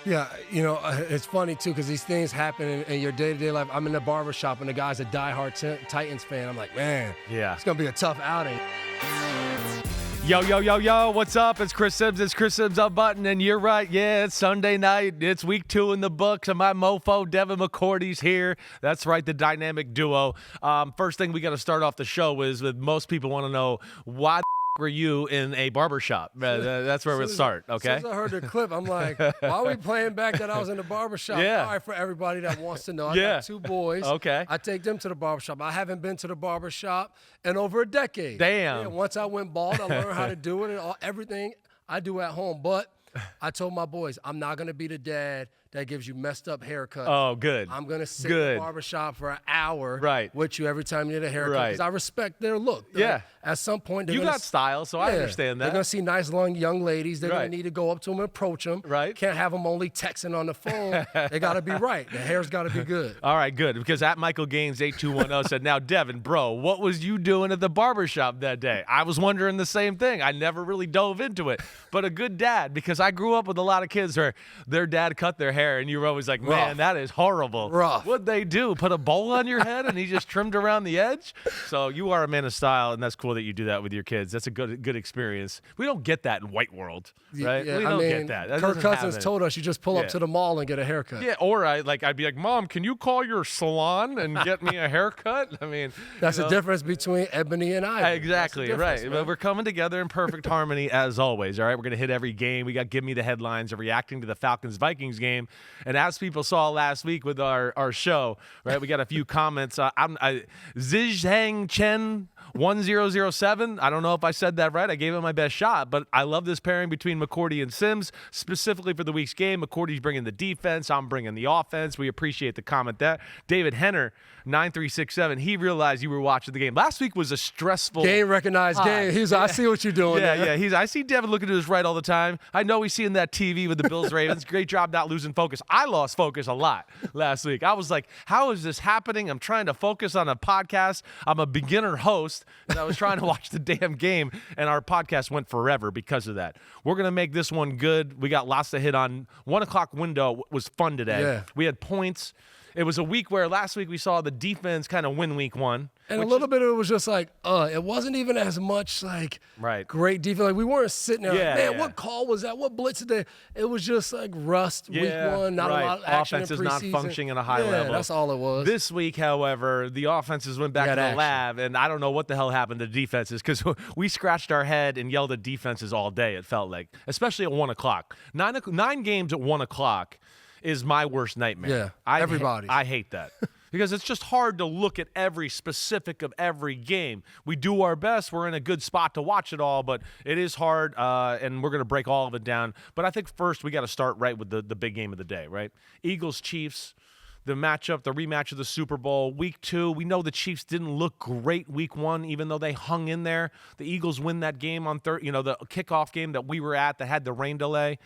Yeah, it's funny, too, because these things happen in your day-to-day life. I'm in the barber shop, and the guy's a diehard Titans fan. I'm like, man, it's going to be a tough outing. Yo, what's up? It's Chris Simms. It's Chris Simms Unbuttoned, and you're right. Yeah, it's Sunday night. It's week 2 in the books, and my mofo, Devin McCourty's here. That's right, the dynamic duo. First thing we got to start off the show is with most people want to know why were you in a barbershop? That's where we'll start, okay? As soon as I heard the clip, I'm like, why are we playing back that I was in the barbershop? Yeah. All right, for everybody that wants to know, I got 2 boys. Okay. I take them to the barbershop. I haven't been to the barbershop in over a decade. Damn. Yeah, once I went bald, I learned how to do it and everything I do at home. But I told my boys, I'm not going to be the dad that gives you messed up haircuts. Oh, good. I'm going to sit in the barbershop for an hour with you every time you need a haircut. Because I respect their look. At some point, you got style, so I understand that. They're going to see nice, long, young ladies. They're going to need to go up to them and approach them. Right. Can't have them only texting on the phone. They got to be right. The hair's got to be good. All right, good. Because at Michael Gaines 8210 said, now, Devin, bro, what was you doing at the barbershop that day? I was wondering the same thing. I never really dove into it. But a good dad, because I grew up with a lot of kids where their dad cut their hair, and you were always like, man, that is horrible. Rough. What'd they do? Put a bowl on your head and he just trimmed around the edge? So you are a man of style, and that's cool that you do that with your kids. That's a good experience. We don't get that in white world, right? Yeah, we don't get that. Kirk Cousins told us you just pull up to the mall and get a haircut. Yeah, or I'd be like, Mom, can you call your salon and get me a haircut? I mean, that's the difference between Ebony and I. Exactly, right. But we're coming together in perfect harmony as always, all right? We're going to hit every game. We got Give Me the Headlines of reacting to the Falcons-Vikings game. And as people saw last week with our show, right, we got a few comments. Zijhang Chen 1007. I don't know if I said that right. I gave it my best shot, but I love this pairing between McCourty and Simms, specifically for the week's game. McCourty's bringing the defense. I'm bringing the offense. We appreciate the comment there. David Henner, 9367, he realized you were watching the game. Last week was a stressful game. Recognized game. He's I see what you're doing. I see Devin looking to his right all the time. I know he's seeing that TV with the Bills Ravens. Great job not losing focus. I lost focus a lot last week. I was like, how is this happening? I'm trying to focus on a podcast. I'm a beginner host, and I was trying to watch the damn game, and our podcast went forever because of that. We're going to make this one good. We got lots to hit on. 1 o'clock window was fun today. Yeah. We had points. It was a week where last week we saw the defense kind of win week 1. And a little bit of it was just like, it wasn't even as much like great defense. Like we weren't sitting there what call was that? What blitz today? It was just like rust week 1, not a lot of action offense in is preseason. not functioning at a high level. That's all it was. This week, however, the offenses went back to the lab, and I don't know what the hell happened to defenses because we scratched our head and yelled at defenses all day, it felt like, especially at 1 o'clock. 9 games at 1 o'clock is my worst nightmare. Yeah, everybody. I hate that. Because it's just hard to look at every specific of every game. We do our best. We're in a good spot to watch it all, but it is hard, and we're going to break all of it down. But I think first we got to start right with the big game of the day, right? Eagles-Chiefs, the rematch of the Super Bowl. Week 2, we know the Chiefs didn't look great week 1, even though they hung in there. The Eagles win that game on the kickoff game that we were at that had the rain delay.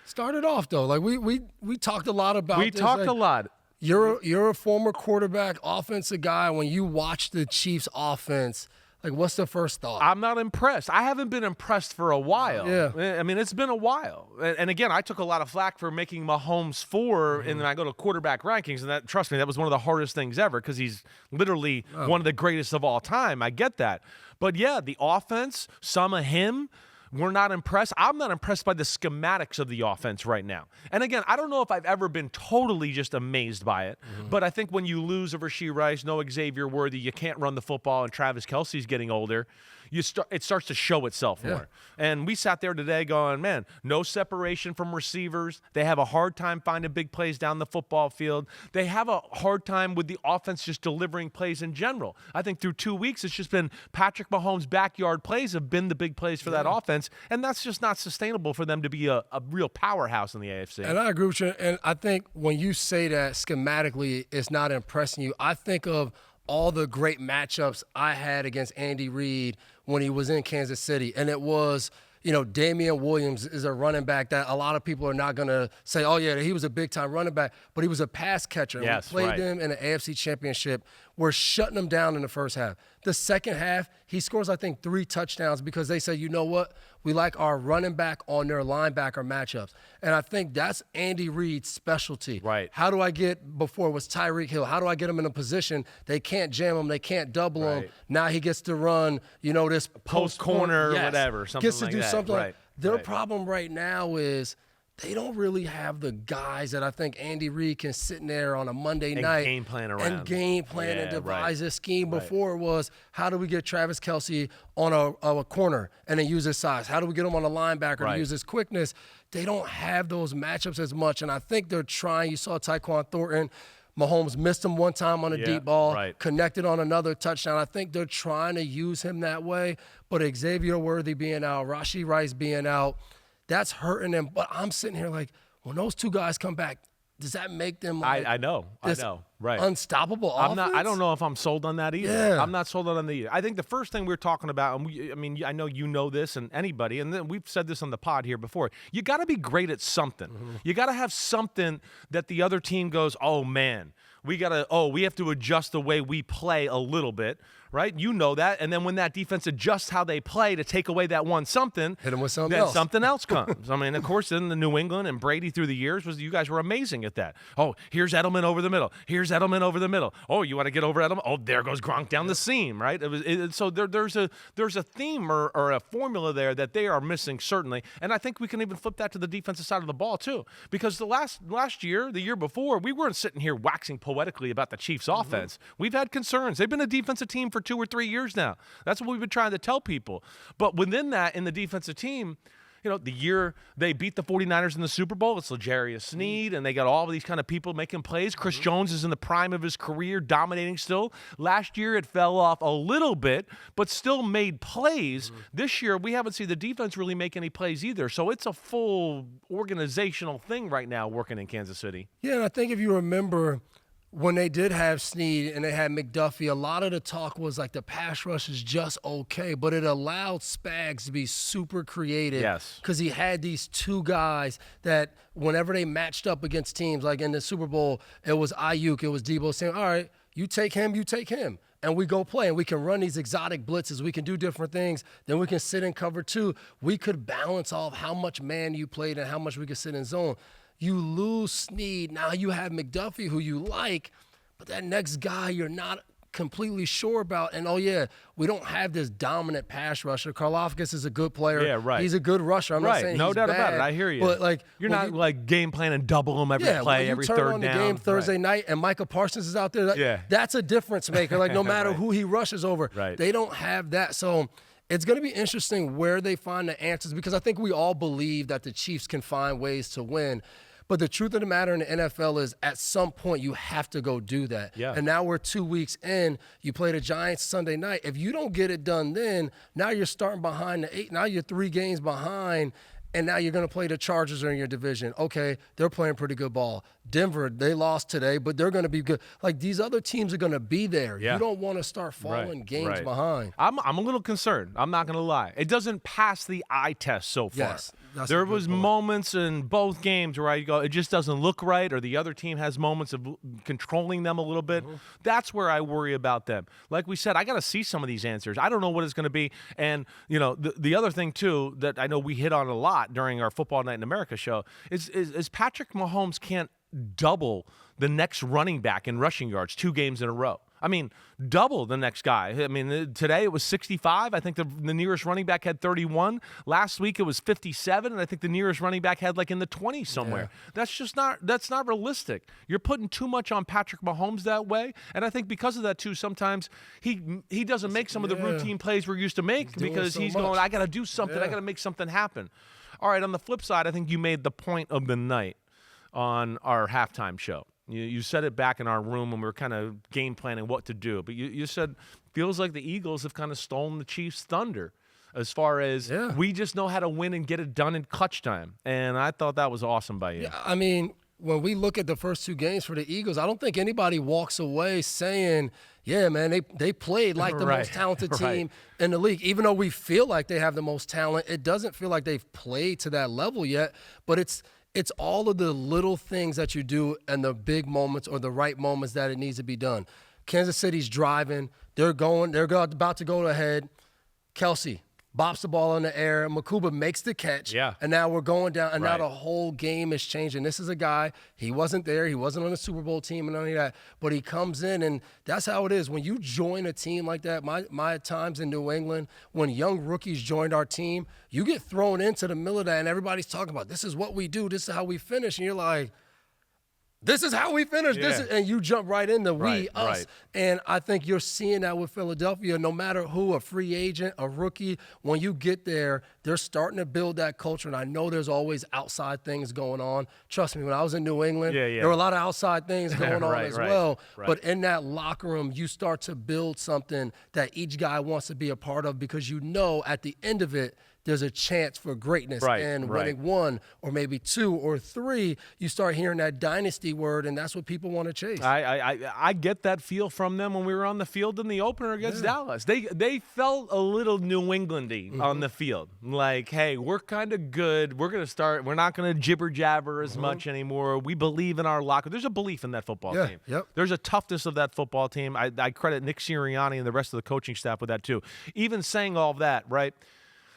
Started off though, like we talked a lot about. We talked a lot. You're a former quarterback, offensive guy. When you watch the Chiefs' offense, like what's the first thought? I'm not impressed. I haven't been impressed for a while. Yeah. I mean, it's been a while. And again, I took a lot of flack for making Mahomes 4, and then I go to quarterback rankings, and trust me, that was one of the hardest things ever because he's literally one of the greatest of all time. I get that. But yeah, the offense, some of him, we're not impressed. I'm not impressed by the schematics of the offense right now. And again, I don't know if I've ever been totally just amazed by it, but I think when you lose a Rashee Rice, no Xavier Worthy, you can't run the football, and Travis Kelce's getting older, it starts to show itself more. And we sat there today going, man, no separation from receivers. They have a hard time finding big plays down the football field. They have a hard time with the offense just delivering plays in general. I think through 2 weeks, it's just been Patrick Mahomes' backyard plays have been the big plays for that offense, and that's just not sustainable for them to be a real powerhouse in the AFC. And I agree with you, and I think when you say that schematically it's not impressing you, I think of all the great matchups I had against Andy Reid when he was in Kansas City. And it was, Damian Williams is a running back that a lot of people are not going to say, oh, yeah, he was a big-time running back, but he was a pass catcher. Yes, we played him in the AFC Championship we're shutting them down in the first half. The second half, he scores, I think, 3 touchdowns because they say, you know what? We like our running back on their linebacker matchups. And I think that's Andy Reid's specialty. Right. How do I get, before it was Tyreek Hill, how do I get him in a position they can't jam him, they can't double him. Now he gets to run, this post corner or whatever, something gets to like do that. something. Right. Their problem right now is they don't really have the guys that I think Andy Reid can sit in there on a Monday night game plan around. and game plan and devise a scheme. Before it was, how do we get Travis Kelce on a corner and then use his size? How do we get him on a linebacker to use his quickness? They don't have those matchups as much, and I think they're trying. You saw Tyquan Thornton. Mahomes missed him one time on a deep ball, connected on another touchdown. I think they're trying to use him that way, but Xavier Worthy being out, Rashee Rice being out, that's hurting them. But I'm sitting here like, when those 2 guys come back, does that make them like I know. Right. unstoppable offense? I don't know if I'm sold on that either. Yeah. I'm not sold on that either. I think the first thing we're talking about, and I know you know this and anybody, and then we've said this on the pod here before, you got to be great at something. You got to have something that the other team goes, oh, man, we have to adjust the way we play a little bit. Right? You know that. And then when that defense adjusts how they play to take away that one something, hit them with something then else. Something else comes. I mean, of course, in the New England and Brady through the years, you guys were amazing at that. Oh, here's Edelman over the middle. Here's Edelman over the middle. Oh, you want to get over Edelman? Oh, there goes Gronk down the seam, right? So there's a theme or a formula there that they are missing, certainly. And I think we can even flip that to the defensive side of the ball, too. Because the last year, the year before, we weren't sitting here waxing poetically about the Chiefs' offense. We've had concerns. They've been a defensive team for 2 or 3 years now. That's what we've been trying to tell people. But within that, in the defensive team, the year they beat the 49ers in the Super Bowl, it's L'Jarius Sneed, and they got all of these kind of people making plays. Chris Jones is in the prime of his career, dominating still. Last year, it fell off a little bit, but still made plays. This year, we haven't seen the defense really make any plays either. So it's a full organizational thing right now working in Kansas City. Yeah, and I think if you remember, when they did have Snead and they had McDuffie, a lot of the talk was like the pass rush is just okay, but it allowed Spags to be super creative. Yes. Because he had these 2 guys that whenever they matched up against teams, like in the Super Bowl, it was Ayuk, it was Debo saying, all right, you take him. And we go play, and we can run these exotic blitzes. We can do different things. Then we can sit in cover 2. We could balance off how much man you played and how much we could sit in zone. You lose Snead. Now you have McDuffie, who you like, but that next guy you're not completely sure about. And, we don't have this dominant pass rusher. Karlaftis is a good player. Yeah, right. He's a good rusher. I'm not saying no he's doubt bad, about it. I hear you. But, you're not like game plan and double them every play, every third down. When you turn on the game Thursday night and Micah Parsons is out there, that's a difference maker. Like, no matter who he rushes over, they don't have that. So it's going to be interesting where they find the answers, because I think we all believe that the Chiefs can find ways to win. But the truth of the matter in the NFL is at some point you have to go do that. Yeah. And now we're 2 weeks in. You play the Giants Sunday night. If you don't get it done then, now you're starting behind the 8. Now you're 3 games behind. And now you're going to play the Chargers in your division. Okay, they're playing pretty good ball. Denver, they lost today, but they're going to be good. Like, these other teams are going to be there. Yeah. You don't want to start falling games behind. I'm a little concerned. I'm not going to lie. It doesn't pass the eye test so far. Yes, there was moments in both games where I go, it just doesn't look right, or the other team has moments of controlling them a little bit. That's where I worry about them. Like we said, I got to see some of these answers. I don't know what it's going to be. And, the other thing, too, that I know we hit on a lot during our Football Night in America show is Patrick Mahomes can't double the next running back in rushing yards 2 games in a row. I mean, double the next guy. I mean, today it was 65. I think the nearest running back had 31. Last week it was 57, and I think the nearest running back had like in the 20s somewhere. Yeah. That's not realistic. You're putting too much on Patrick Mahomes that way, and I think because of that too, sometimes he doesn't make some of the routine plays we're used to make because he's going, I got to do something. I got to make something happen. All right, on the flip side, I think you made the point of the night on our halftime show. You said it back in our room when we were kind of game planning what to do. But you said, feels like the Eagles have kind of stolen the Chiefs' thunder as far as we just know how to win and get it done in clutch time. And I thought that was awesome by you. Yeah, I mean, when we look at the first 2 games for the Eagles, I don't think anybody walks away saying, yeah, man, they played like the most talented team in the league. Even though we feel like they have the most talent, it doesn't feel like they've played to that level yet. But it's all of the little things that you do and the big moments or the right moments that it needs to be done. Kansas City's driving. They're about to go ahead. Kelsey bops the ball in the air. Makuba makes the catch. Yeah. And now we're going down. And now Right. the whole game is changing. This is a guy, he wasn't there. He wasn't on the Super Bowl team and none of that. But he comes in, and that's how it is. When you join a team like that, my times in New England, when young rookies joined our team, you get thrown into the middle of that, and everybody's talking about, this is what we do. This is how we finish. And you're like, this is how we finish. Yeah. And you jump right into Right, us. right. And I think you're seeing that with Philadelphia. No matter who, a free agent, a rookie, when you get there, they're starting to build that culture. And I know there's always outside things going on. Trust me, when I was in New England, there were a lot of outside things going on as well. Right. But in that locker room, you start to build something that each guy wants to be a part of, because you know at the end of it, there's a chance for greatness. And winning 1 or maybe 2 or 3, you start hearing that dynasty word, and that's what people want to chase. I get that feel from them when we were on the field in the opener against Dallas. They felt a little New Englandy on the field. Like, hey, we're kind of good. We're going to start. We're not going to jibber jabber as much anymore. We believe in our locker. There's a belief in that football team. Yep. There's a toughness of that football team. I credit Nick Sirianni and the rest of the coaching staff with that too. Even saying all of that, right?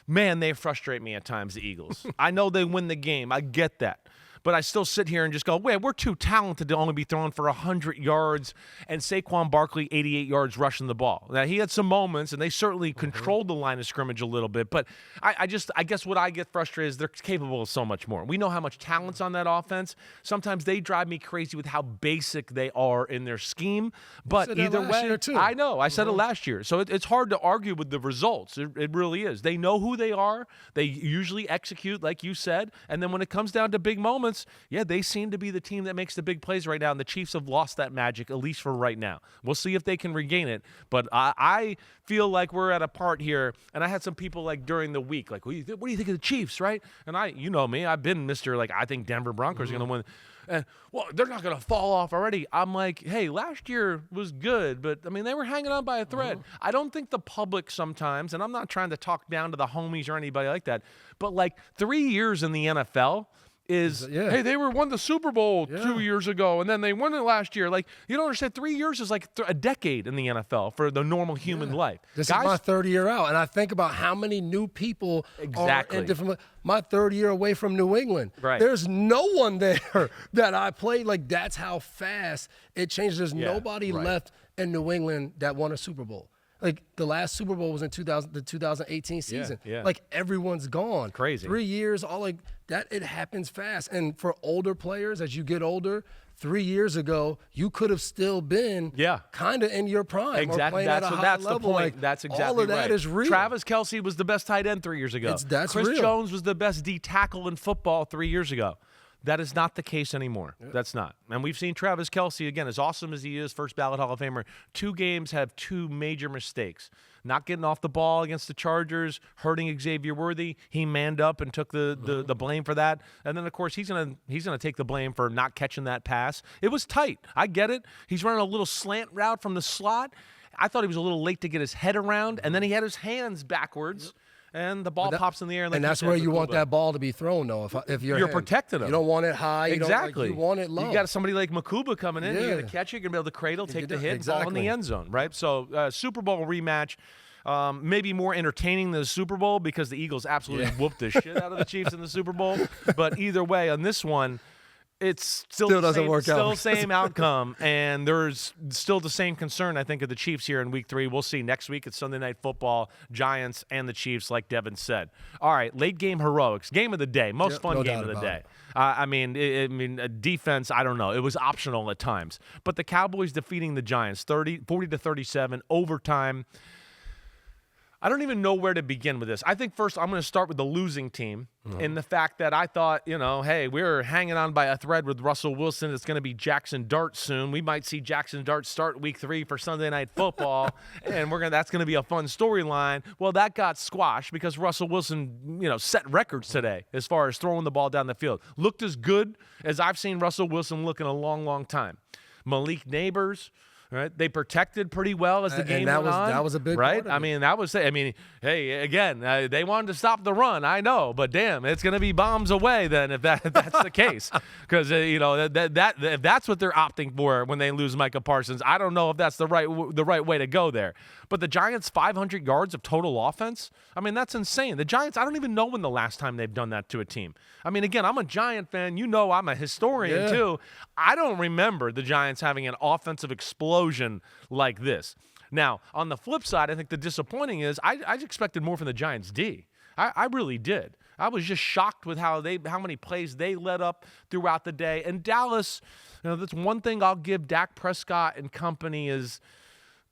Man, they frustrate me at times, the Eagles. I know they win the game. I get that. But I still sit here and just go, wait, we're too talented to only be throwing for 100 yards and Saquon Barkley 88 yards rushing the ball. Now, he had some moments, and they certainly controlled the line of scrimmage a little bit. But I guess what I get frustrated is they're capable of so much more. We know how much talent's on that offense. Sometimes they drive me crazy with how basic they are in their scheme. But either way, I know. I said it last year. So it's hard to argue with the results. It really is. They know who they are. They usually execute, like you said. And then when it comes down to big moments, they seem to be the team that makes the big plays right now, and the Chiefs have lost that magic, at least for right now. We'll see if they can regain it, but I feel like we're at a part here, and I had some people like during the week, like, what do you think of the Chiefs, right? And you know me, I've been Mr. like, I think Denver Broncos are going to win. And, well, they're not going to fall off already. I'm like, hey, last year was good, but, I mean, they were hanging on by a thread. I don't think the public sometimes, and I'm not trying to talk down to the homies or anybody like that, but, like, 3 years in the NFL is, hey, they won the Super Bowl 2 years ago, and then they won it last year. Like, you don't understand, 3 years is like a decade in the NFL for the normal human life. This is my third year out, and I think about how many new people are in different. My third year away from New England. Right. There's no one there that I played. Like, that's how fast it changes. There's nobody left in New England that won a Super Bowl. Like, the last Super Bowl was in the 2018 season. Like, everyone's gone. Crazy. 3 years, all like that, it happens fast. And for older players, as you get older, 3 years ago, you could have still been kind of in your prime. Exactly. Or playing at a high level. The point. Like, that's exactly all of that right. is real. Travis Kelce was the best tight end 3 years ago. That's Chris real. Jones was the best D tackle in football 3 years ago. That is not the case anymore. That's not. And we've seen Travis Kelce, again, as awesome as he is, first ballot Hall of Famer, 2 games have 2 major mistakes. Not getting off the ball against the Chargers, hurting Xavier Worthy. He manned up and took the blame for that. And then, of course, he's gonna take the blame for not catching that pass. It was tight. I get it. He's running a little slant route from the slot. I thought he was a little late to get his head around, and then he had his hands backwards. And the ball pops in the air. And that's where you want that ball to be thrown, though. If you're protecting him. You don't want it high. Exactly. You want it low. You got somebody like Makuba coming in. You got to catch it. You're going to be able to cradle, take the hit, ball in the end zone, right? So Super Bowl rematch. Maybe more entertaining than the Super Bowl because the Eagles absolutely whooped the shit out of the Chiefs in the Super Bowl. But either way, on this one, it's still the same outcome, and there's still the same concern, I think, of the Chiefs here in Week 3. We'll see next week. It's Sunday Night Football, Giants and the Chiefs, like Devin said. All right, late game heroics, game of the day, most fun game of the day. Defense, I don't know. It was optional at times. But the Cowboys defeating the Giants 40-37, overtime. I don't even know where to begin with this. I think first I'm going to start with the losing team in the fact that I thought, hey, we're hanging on by a thread with Russell Wilson. It's going to be Jackson Dart soon. We might see Jackson Dart start Week 3 for Sunday Night Football, and that's going to be a fun storyline. Well, that got squashed because Russell Wilson, set records today as far as throwing the ball down the field. Looked as good as I've seen Russell Wilson look in a long, long time. Malik Neighbors, Right, they protected pretty well as the game went on. That was a big right. part of it. Hey, again, they wanted to stop the run. I know, but damn, it's going to be bombs away then if that's the case, because that if that's what they're opting for when they lose Micah Parsons, I don't know if that's the right way to go there. But the Giants 500 yards of total offense. I mean, that's insane. The Giants, I don't even know when the last time they've done that to a team. I mean, again, I'm a Giant fan. I'm a historian too. I don't remember the Giants having an offensive explosion like this. Now, on the flip side, I think the disappointing is I expected more from the Giants D. I really did. I was just shocked with how many plays they let up throughout the day. And Dallas, that's one thing I'll give Dak Prescott and company is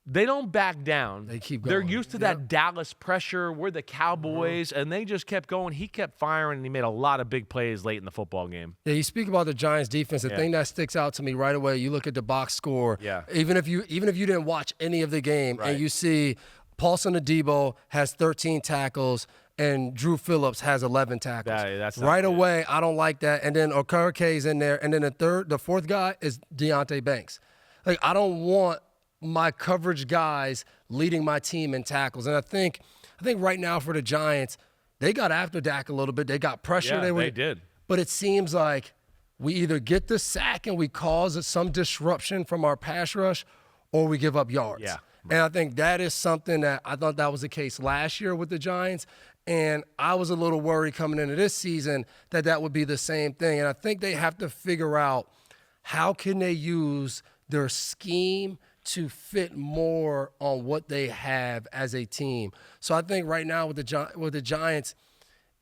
they don't back down. They keep going. They're used to that Dallas pressure. We're the Cowboys, and they just kept going. He kept firing, and he made a lot of big plays late in the football game. Yeah, you speak about the Giants defense. The thing that sticks out to me right away, you look at the box score. Yeah. Even if you didn't watch any of the game, and you see Paulson Adebo has 13 tackles and Drew Phillips has 11 tackles. That's right away, I don't like that. And then Okerke's in there, and then the fourth guy is Deonte Banks. Like, I don't want my coverage guys leading my team in tackles. And I think right now for the Giants, they got after Dak a little bit. They got pressure. Yeah, they did. But it seems like we either get the sack and we cause some disruption from our pass rush, or we give up yards. Yeah. And I think that is something that I thought that was the case last year with the Giants. And I was a little worried coming into this season that would be the same thing. And I think they have to figure out how can they use their scheme to fit more on what they have as a team. So I think right now with the Giants,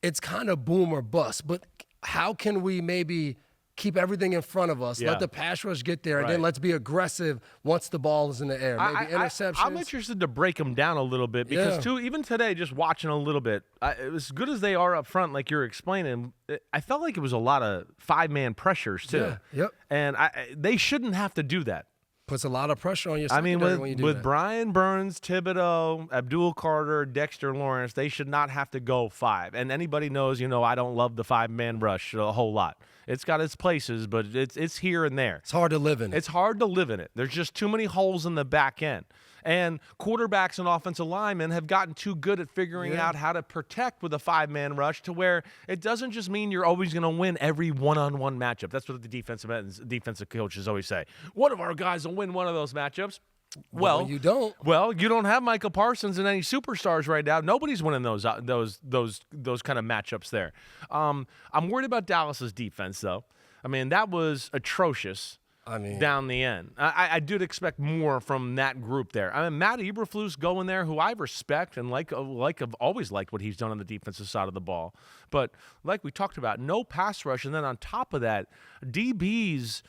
it's kind of boom or bust. But how can we maybe keep everything in front of us, let the pass rush get there, and then let's be aggressive once the ball is in the air. Maybe interceptions. I'm interested to break them down a little bit because, even today, just watching a little bit, as good as they are up front, like you're explaining, I felt like it was a lot of five-man pressures too. Yeah. Yep. And they shouldn't have to do that. Puts a lot of pressure on your secondary when you do with that. Brian Burns, Thibodeau, Abdul Carter, Dexter Lawrence, they should not have to go five. And anybody knows, I don't love the five-man rush a whole lot. It's got its places, but it's here and there. It's hard to live in it. It's hard to live in it. There's just too many holes in the back end. And quarterbacks and offensive linemen have gotten too good at figuring out how to protect with a five-man rush to where it doesn't just mean you're always going to win every one-on-one matchup. That's what the defensive coaches always say. One of our guys will win one of those matchups. Well, you don't. Well, you don't have Micah Parsons and any superstars right now. Nobody's winning those kind of matchups there. I'm worried about Dallas's defense, though. I mean, that was atrocious. Down the end. I did expect more from that group there. I mean, Matt Eberflus going there, who I respect and I've always liked what he's done on the defensive side of the ball. But like we talked about, no pass rush. And then on top of that, DBs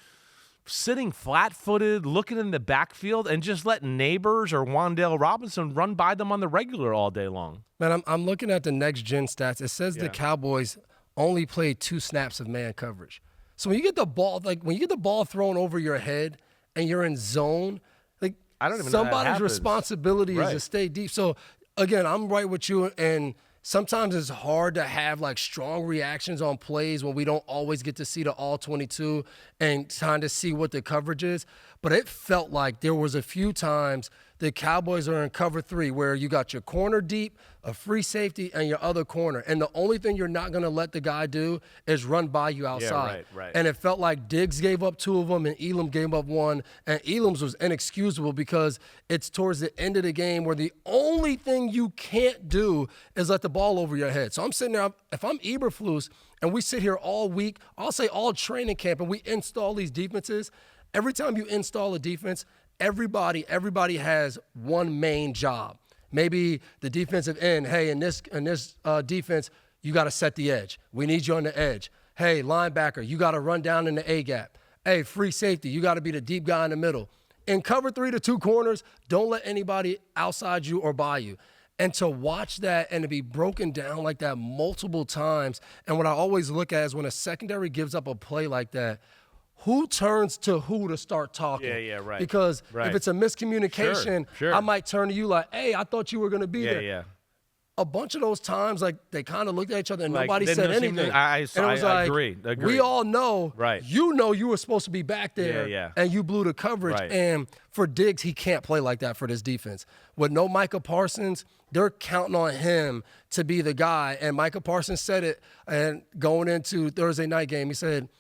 sitting flat-footed, looking in the backfield, and just letting Neighbors or Wan'Dale Robinson run by them on the regular all day long. Man, I'm looking at the next-gen stats. It says the Cowboys only played 2 snaps of man coverage. So when you get the ball thrown over your head and you're in zone, like I don't even somebody's know that responsibility is to stay deep. So again, I'm right with you, and sometimes it's hard to have like strong reactions on plays when we don't always get to see the all 22 and trying to see what the coverage is. But it felt like there was a few times the Cowboys are in cover 3 where you got your corner deep, a free safety, and your other corner. And the only thing you're not going to let the guy do is run by you outside. Yeah, right. And it felt like Diggs gave up 2 of them and Elam gave up 1. And Elam's was inexcusable because it's towards the end of the game where the only thing you can't do is let the ball over your head. So I'm sitting there, if I'm Eberflus and we sit here all week, I'll say all training camp, and we install these defenses, every time you install a defense, everybody has one main job. Maybe the defensive end, hey, in this defense, you got to set the edge. We need you on the edge. Hey, linebacker, you got to run down in the A-gap. Hey, free safety, you got to be the deep guy in the middle. In cover 3 to 2 corners, don't let anybody outside you or by you. And to watch that and to be broken down like that multiple times, and what I always look at is when a secondary gives up a play like that, who turns to who to start talking? Yeah, right. Because if it's a miscommunication, Sure. I might turn to you like, hey, I thought you were going to be there. Yeah. a bunch of those times, like, they kind of looked at each other and Like, nobody they said didn't seem to- anything. I And it was like, agree. we all know, Right. you know you were supposed to be back there, Yeah. and you blew the coverage. Right. And for Diggs, he can't play like that for this defense. With no Micah Parsons, they're counting on him to be the guy. And Micah Parsons said it, and going into Thursday night game, he said,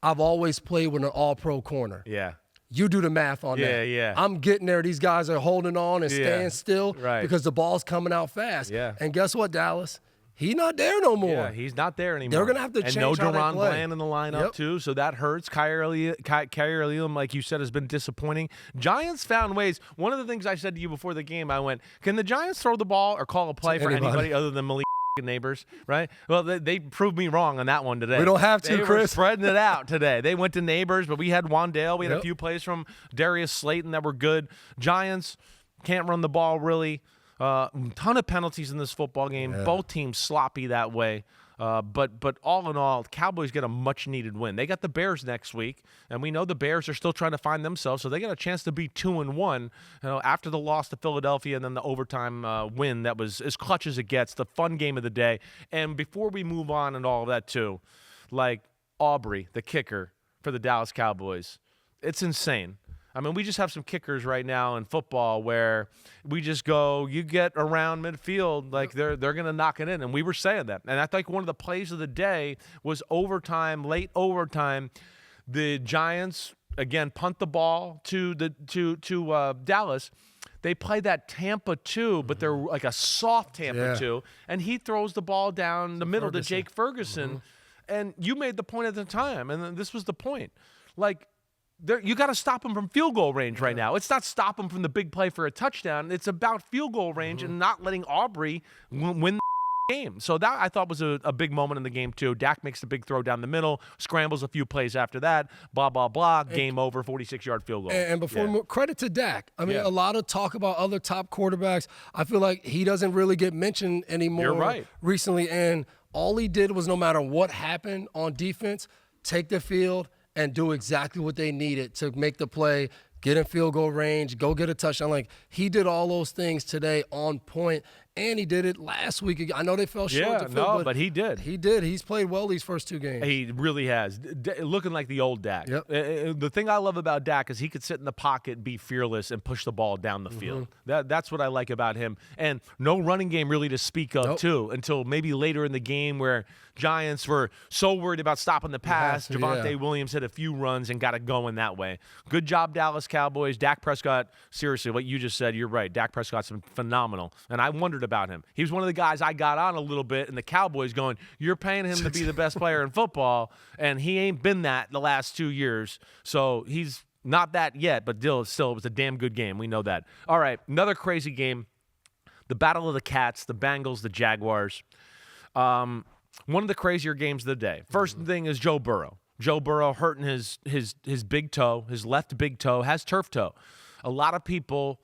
I've always played with an all-pro corner. Yeah. You do the math on that. Yeah. I'm getting there. These guys are holding on and staying still because the ball's coming out fast. Yeah. And guess what, Dallas? He's not there no more. Yeah, he's not there anymore. They're going to have to change and no how they Deron play. Bland in the lineup, too, so that hurts. Kyrie Elam, like you said, has been disappointing. Giants found ways. One of the things I said to you before the game, I went, can the Giants throw the ball or call a play for anybody other than Malik Neighbors, right? Well, they proved me wrong on that one today. We don't have to, they Chris. Were spreading it out today. They went to Neighbors, but we had Wandale. We had a few plays from Darius Slayton that were good. Giants can't run the ball really. Ton of penalties in this football game. Yeah. Both teams sloppy that way. But all in all, Cowboys get a much-needed win. They got the Bears next week, and we know the Bears are still trying to find themselves, so they got a chance to be 2-1 after the loss to Philadelphia and then the overtime win that was as clutch as it gets, the fun game of the day. And before we move on and all of that too, like Aubrey, the kicker for the Dallas Cowboys, it's insane. I mean, we just have some kickers right now in football where we just go, you get around midfield, like they're going to knock it in. And we were saying that. And I think one of the plays of the day was overtime, late overtime. The Giants, again, punt the ball to Dallas. They play that Tampa 2, but they're like a soft Tampa 2. And he throws the ball down the middle to Jake Ferguson. And you made the point at the time, and this was the point. Like, you got to stop them from field goal range right now. It's not stop them from the big play for a touchdown. It's about field goal range and not letting Aubrey win the game. So that, I thought, was a big moment in the game, too. Dak makes the big throw down the middle, scrambles a few plays after that, blah, blah, blah, game over, 46-yard field goal. And before credit to Dak. I mean, a lot of talk about other top quarterbacks. I feel like he doesn't really get mentioned anymore recently. And all he did was, no matter what happened on defense, take the field and do exactly what they needed to make the play, get in field goal range, go get a touchdown. Like, he did all those things today on point, and he did it last week. I know they fell short. But he did. He did. He's played well these first two games. He really has. Looking like the old Dak. The thing I love about Dak is he could sit in the pocket, be fearless, and push the ball down the field. That's what I like about him. And no running game really to speak of, too, until maybe later in the game where Giants were so worried about stopping the pass. Javonte Williams hit a few runs and got it going that way. Good job, Dallas Cowboys. Dak Prescott, seriously, what you just said, you're right. Dak Prescott's been phenomenal. And I wondered about him. He was one of the guys I got on a little bit, and the Cowboys going, you're paying him to be the best player in football, and he ain't been that the last 2 years. So he's not that yet, but still, it was a damn good game. We know that. All right, another crazy game. The Battle of the Cats, the Bengals, the Jaguars. One of the crazier games of the day. First thing is Joe Burrow. Joe Burrow hurting his big toe, his left big toe, has turf toe. A lot of people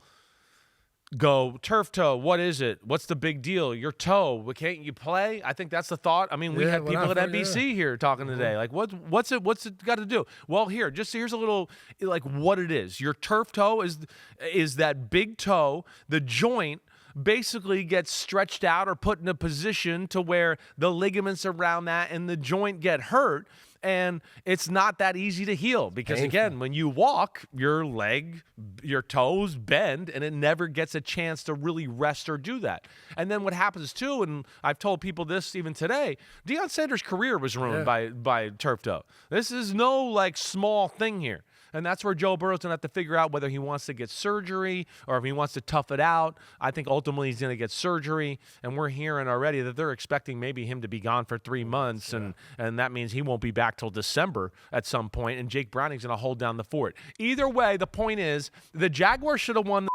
go, turf toe, what is it? What's the big deal? Your toe, can't you play? I think that's the thought. I mean, we had people at NBC here talking today. Like, what's it got to do? Well, here's a little, like, what it is. Your turf toe is that big toe, the joint basically gets stretched out or put in a position to where the ligaments around that and the joint get hurt. And it's not that easy to heal because, again, when you walk, your leg, your toes bend, and it never gets a chance to really rest or do that. And then what happens, too, and I've told people this even today, Deion Sanders' career was ruined by turf toe. This is no, like, small thing here. And that's where Joe Burrow's going to have to figure out whether he wants to get surgery or if he wants to tough it out. I think ultimately he's going to get surgery, and we're hearing already that they're expecting maybe him to be gone for 3 months, and that means he won't be back till December at some point, and Jake Browning's going to hold down the fort. Either way, the point is the Jaguars should have won the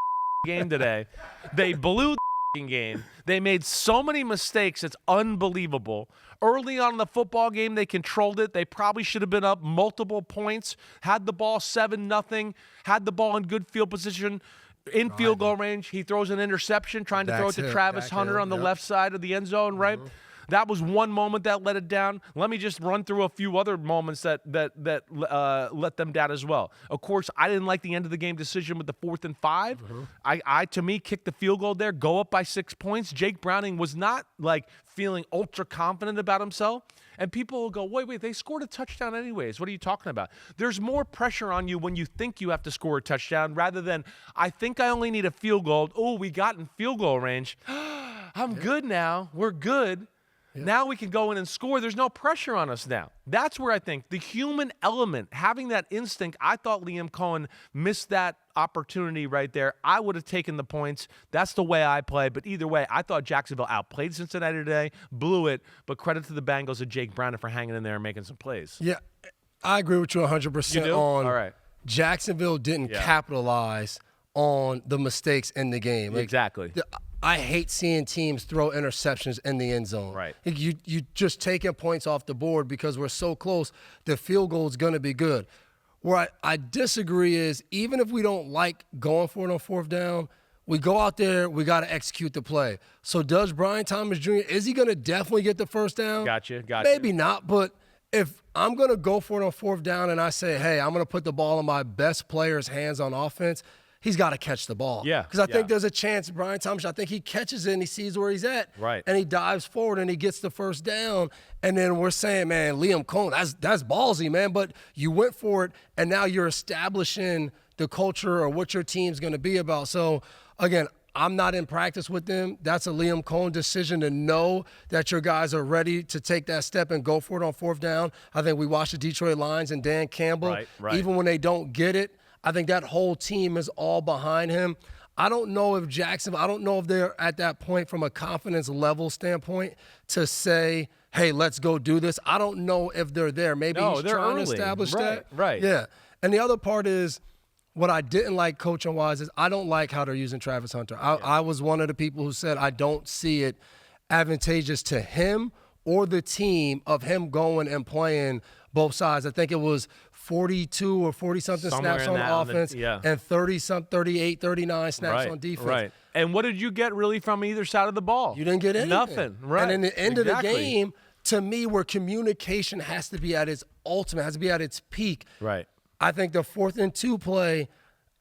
game today. They blew the game. They made so many mistakes, it's unbelievable. Early on in the football game, they controlled it. They probably should have been up multiple points, had the ball 7-0, had the ball in good field position, in field goal range. He throws an interception, trying to throw it to Travis Hunter on the left side of the end zone, right? That was one moment that let it down. Let me just run through a few other moments that let them down as well. Of course, I didn't like the end of the game decision with the 4th and 5. I to me, kicked the field goal there, go up by 6 points. Jake Browning was not like feeling ultra confident about himself. And people will go, wait, they scored a touchdown anyways. What are you talking about? There's more pressure on you when you think you have to score a touchdown rather than, I think I only need a field goal. Oh, we got in field goal range. I'm good now. We're good. Now we can go in and score. There's no pressure on us now. That's where I think the human element, having that instinct, I thought Liam Cohen missed that opportunity right there. I would have taken the points. That's the way I play. But either way, I thought Jacksonville outplayed Cincinnati today, blew it. But credit to the Bengals and Jake Browning for hanging in there and making some plays. Yeah, I agree with you 100% on All right. Jacksonville didn't capitalize on the mistakes in the game. Like, exactly. I hate seeing teams throw interceptions in the end zone. Right. You just taking points off the board because we're so close. The field goal is going to be good. Where I disagree is even if we don't like going for it on 4th down, we go out there, we got to execute the play. So does Brian Thomas Jr., is he going to definitely get the first down? Gotcha. Maybe not, but if I'm going to go for it on 4th down and I say, hey, I'm going to put the ball in my best player's hands on offense, he's got to catch the ball. Yeah. Because I think there's a chance Brian Thomas, I think he catches it and he sees where he's at. Right. And he dives forward and he gets the first down. And then we're saying, man, Liam Cohen, that's ballsy, man. But you went for it, and now you're establishing the culture or what your team's going to be about. So, again, I'm not in practice with them. That's a Liam Cohen decision to know that your guys are ready to take that step and go for it on 4th down. I think we watched the Detroit Lions and Dan Campbell. Right. Even when they don't get it, I think that whole team is all behind him. I don't know if they're at that point from a confidence level standpoint to say, hey, let's go do this. I don't know if they're there. Maybe he's trying to establish that. Right. Yeah. And the other part is what I didn't like coaching-wise is I don't like how they're using Travis Hunter. I was one of the people who said I don't see it advantageous to him or the team of him going and playing both sides. I think it was 42 or 40-something snaps on offense and 38, 39 snaps on defense. Right. And what did you get really from either side of the ball? You didn't get anything. Nothing. Right. And in the end of the game, to me, where communication has to be at its ultimate, has to be at its peak. Right. I think the 4th and 2 play,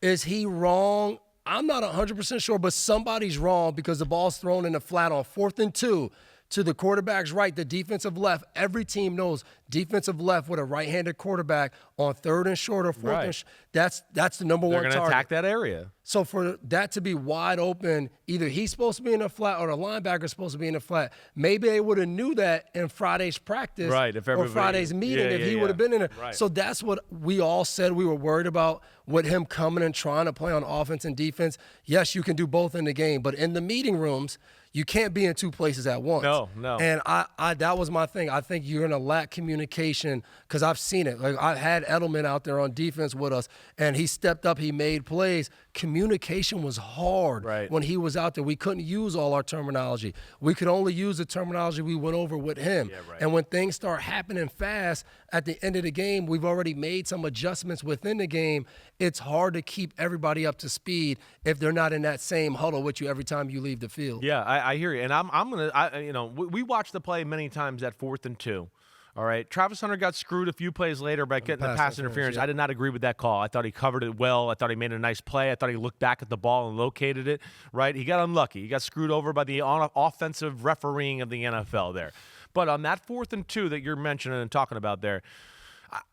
is he wrong? I'm not 100% sure, but somebody's wrong because the ball's thrown in the flat on 4th and 2 to the quarterback's right, the defensive left. Every team knows defensive left with a right-handed quarterback on 3rd and short or 4th and that's the number one target. They're going to attack that area. So for that to be wide open, either he's supposed to be in the flat or the linebacker's supposed to be in the flat. Maybe they would have knew that in Friday's practice or Friday's meeting if he would have been in there. Right. So that's what we all said we were worried about with him coming and trying to play on offense and defense. Yes, you can do both in the game, but in the meeting rooms, you can't be in 2 places at once. No. And I that was my thing. I think you're going to lack communication because I've seen it. Like I had Edelman out there on defense with us, and he stepped up. He made plays. Communication was hard when he was out there. We couldn't use all our terminology. We could only use the terminology we went over with him. And when things start happening fast, at the end of the game, we've already made some adjustments within the game. It's hard to keep everybody up to speed if they're not in that same huddle with you every time you leave the field. Yeah, I hear you. And I'm gonna we watched the play many times at 4th and 2. All right. Travis Hunter got screwed a few plays later by getting the pass interference. I did not agree with that call. I thought he covered it well. I thought he made a nice play. I thought he looked back at the ball and located it. Right. He got unlucky. He got screwed over by the offensive refereeing of the NFL there. But on that 4th and 2 that you're mentioning and talking about there,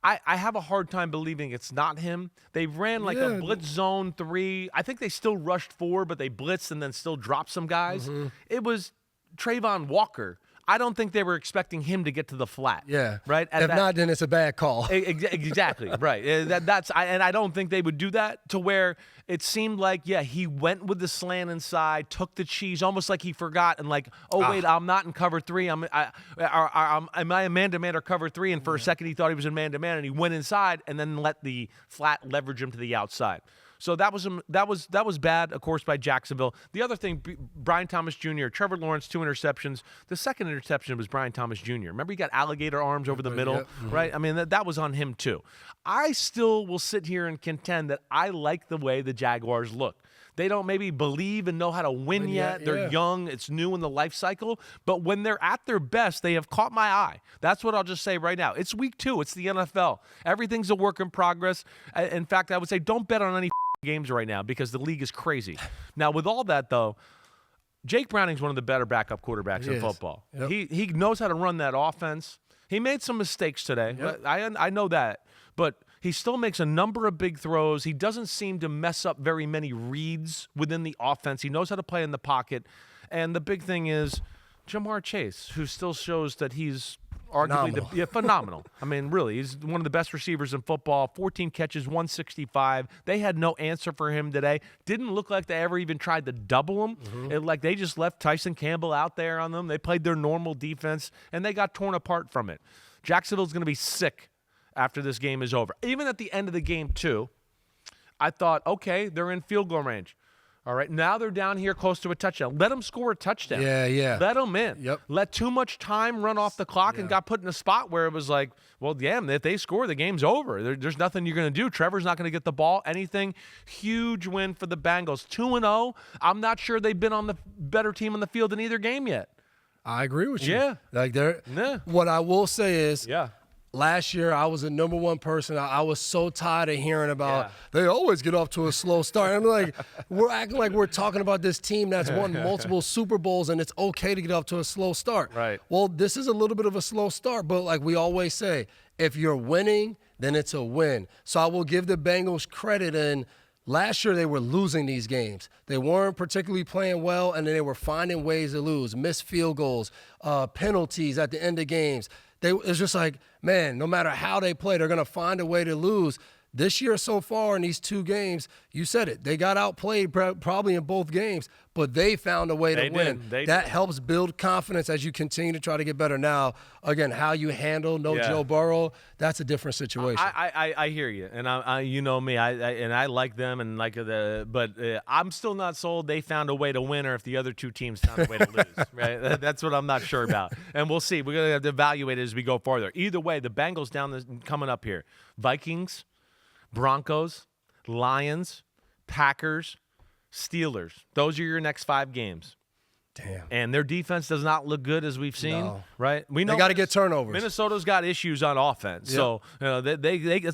I have a hard time believing it's not him. They ran like a blitz zone 3. I think they still rushed 4, but they blitzed and then still dropped some guys. It was Trayvon Walker. I don't think they were expecting him to get to the flat. Yeah. Right? If not, then it's a bad call. Exactly. Right. And I don't think they would do that to where it seemed like, he went with the slant inside, took the cheese, almost like he forgot and like, wait, I'm not in cover 3. Am I in man-to-man or cover 3? And for a second he thought he was in man-to-man and he went inside and then let the flat leverage him to the outside. So that was bad, of course, by Jacksonville. The other thing, Brian Thomas Jr., Trevor Lawrence, 2 interceptions. The second interception was Brian Thomas Jr. Remember he got alligator arms over the middle, right? I mean, that was on him too. I still will sit here and contend that I like the way the Jaguars look. They don't maybe believe and know how to win yet. They're young. It's new in the life cycle. But when they're at their best, they have caught my eye. That's what I'll just say right now. It's week 2. It's the NFL. Everything's a work in progress. In fact, I would say don't bet on any games right now because the league is crazy. Now, with all that, though, Jake Browning's one of the better backup quarterbacks in football. Yep. He knows how to run that offense. He made some mistakes today. Yep. I know that. But he still makes a number of big throws. He doesn't seem to mess up very many reads within the offense. He knows how to play in the pocket. And the big thing is Jamar Chase, who still shows that he's arguably phenomenal. I mean, really, he's one of the best receivers in football. 14 catches, 165. They had no answer for him today. Didn't look like they ever even tried to double him. Like they just left Tyson Campbell out there on them. They played their normal defense, and they got torn apart from it. Jacksonville's going to be sick after this game is over. Even at the end of the game, too, I thought, okay, they're in field goal range. All right, now they're down here close to a touchdown. Let them score a touchdown. Yeah. Let them in. Yep. Let too much time run off the clock and got put in a spot where it was like, well, if they score, the game's over. There's nothing you're going to do. Trevor's not going to get the ball. Anything. Huge win for the Bengals. 2-0. I'm not sure they've been on the better team on the field in either game yet. I agree with you. Yeah. Like what I will say is last year, I was the number one person. I was so tired of hearing about they always get off to a slow start. I'm like, we're acting like we're talking about this team that's won multiple Super Bowls, and it's okay to get off to a slow start. Right. Well, this is a little bit of a slow start, but like we always say, if you're winning, then it's a win. So I will give the Bengals credit. And last year, they were losing these games. They weren't particularly playing well, and then they were finding ways to lose, missed field goals, penalties at the end of games. It's just like, man, no matter how they play, they're going to find a way to lose. This year so far in these 2 games, you said it, they got outplayed probably in both games, but they found a way to win. That helps build confidence as you continue to try to get better. Now, again, how you handle Joe Burrow, that's a different situation. I hear you, and I you know me, I like them, and but I'm still not sold they found a way to win, or if the other 2 teams found a way to lose. Right? That's what I'm not sure about, and we'll see. We're gonna have to evaluate it as we go farther. Either way, the Bengals coming up here, Vikings, Broncos, Lions, Packers, Steelers. Those are your next 5 games. Damn. And their defense does not look good, as we've seen, right? We know they got to get turnovers. Minnesota's got issues on offense, so it's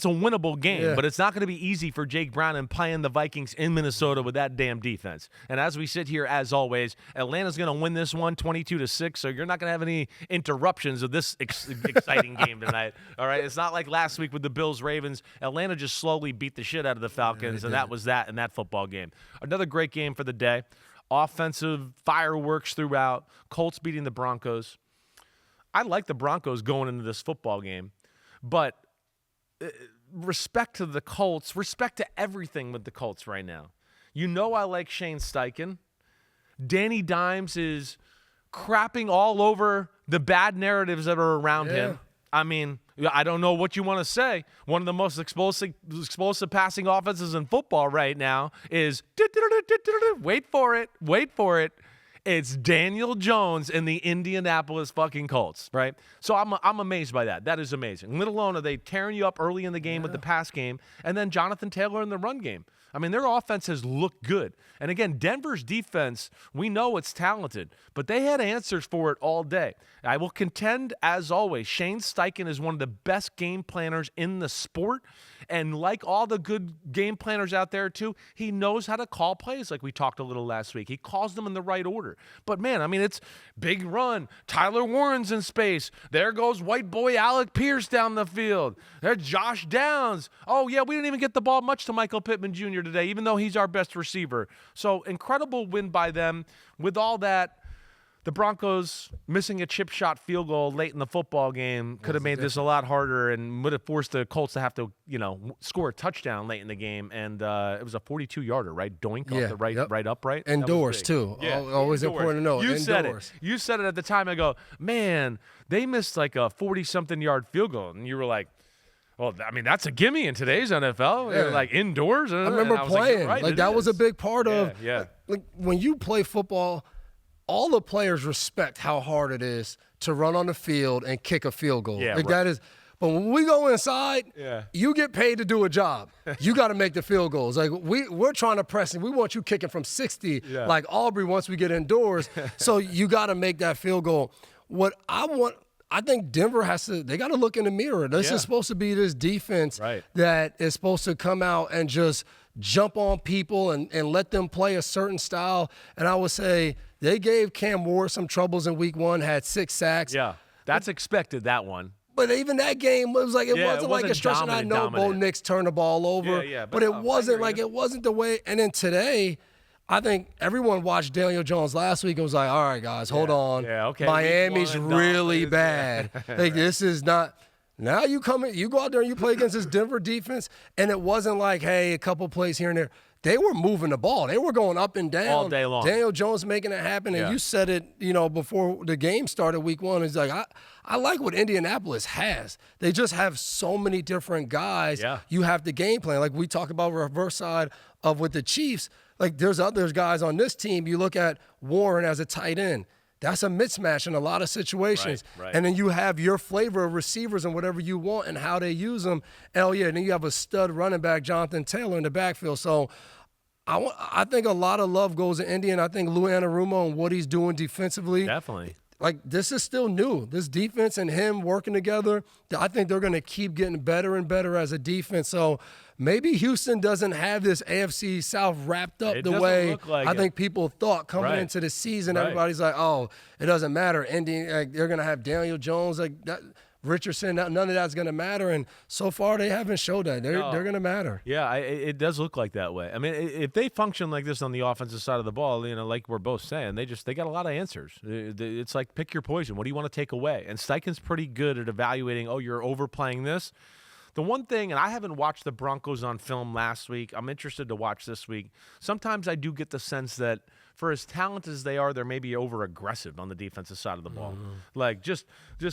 a winnable game. But it's not going to be easy for Jake Browning playing the Vikings in Minnesota with that damn defense. And as we sit here, as always, Atlanta's going to win this one 22-6. So you're not going to have any interruptions of this exciting game tonight. All right, it's not like last week with the Bills-Ravens. Atlanta just slowly beat the shit out of the Falcons, and that was that in that football game. Another great game for the day. Offensive fireworks throughout. Colts beating the Broncos. I like the Broncos going into this football game, but respect to the Colts, respect to everything with the Colts right now. You know I like Shane Steichen. Danny Dimes is crapping all over the bad narratives that are around him. I mean, I don't know what you want to say. One of the most explosive passing offenses in football right now is wait for it. It's Daniel Jones and the Indianapolis fucking Colts, right? So I'm amazed by that. That is amazing. Let alone are they tearing you up early in the game with the pass game, and then Jonathan Taylor in the run game. I mean, their offense has looked good. And again, Denver's defense, we know it's talented, but they had answers for it all day. I will contend, as always, Shane Steichen is one of the best game planners in the sport. And like all the good game planners out there, too, he knows how to call plays like we talked a little last week. He calls them in the right order. But, man, I mean, it's big run. Tyler Warren's in space. There goes white boy Alec Pierce down the field. There's Josh Downs. Oh, yeah, we didn't even get the ball much to Michael Pittman Jr. today, even though he's our best receiver. So, incredible win by them. With all that, the Broncos missing a chip shot field goal late in the football game could have made this a lot harder and would have forced the Colts to have to, score a touchdown late in the game. And it was a 42-yarder, right? Doink off the right upright. Indoors, too. Yeah, always important to know. You said it. You said it at the time. I go, man, they missed like a 40-something yard field goal. And you were like, well, I mean, that's a gimme in today's NFL. Yeah. Like indoors. I remember playing. Like that was a big part of like when you play football, all the players respect how hard it is to run on the field and kick a field goal. Yeah, like that is, But when we go inside, Yeah. you get paid to do a job. You got to make the field goals. Like we're trying to press and we want you kicking from 60 like Aubrey once we get indoors. So you got to make that field goal. What I think Denver they got to look in the mirror. This is supposed to be this defense that is supposed to come out and just jump on people and let them play a certain style. And I would say they gave Cam Ward some troubles in week 1, had 6 sacks. Yeah, that's expected, that one. But even that game, it was like it wasn't like a stretch. And I know Bo Nix turned the ball over, but it wasn't like it wasn't the way. And then today, I think everyone watched Daniel Jones last week and was like, all right, guys, hold on. Yeah, okay. Miami's really bad. Like, this is not – now you go out there and you play against this Denver defense, and it wasn't like, hey, a couple plays here and there. They were moving the ball. They were going up and down. All day long. Daniel Jones making it happen. And you said it, before the game started week 1. It's like, I like what Indianapolis has. They just have so many different guys. Yeah. You have the game plan. Like we talk about reverse side of with the Chiefs. Like there's other guys on this team. You look at Warren as a tight end. That's a mismatch in a lot of situations. Right. And then you have your flavor of receivers and whatever you want and how they use them. And then you have a stud running back, Jonathan Taylor, in the backfield. So I think a lot of love goes to Indy, and I think Lou Anarumo and what he's doing defensively. Definitely. Like, this is still new. This defense and him working together, I think they're going to keep getting better and better as a defense. So maybe Houston doesn't have this AFC South wrapped up the way I think people thought coming into the season. Everybody's like, oh, it doesn't matter. Indy, they're going to have Daniel Jones, like that. Richardson, none of that's going to matter, and so far they haven't showed that. They're going to matter. Yeah, it does look like that way. I mean, if they function like this on the offensive side of the ball, like we're both saying, they got a lot of answers. It's like pick your poison. What do you want to take away? And Steichen's pretty good at evaluating, you're overplaying this. The one thing, and I haven't watched the Broncos on film last week. I'm interested to watch this week. Sometimes I do get the sense that for as talented as they are, they're maybe over-aggressive on the defensive side of the ball. Like, just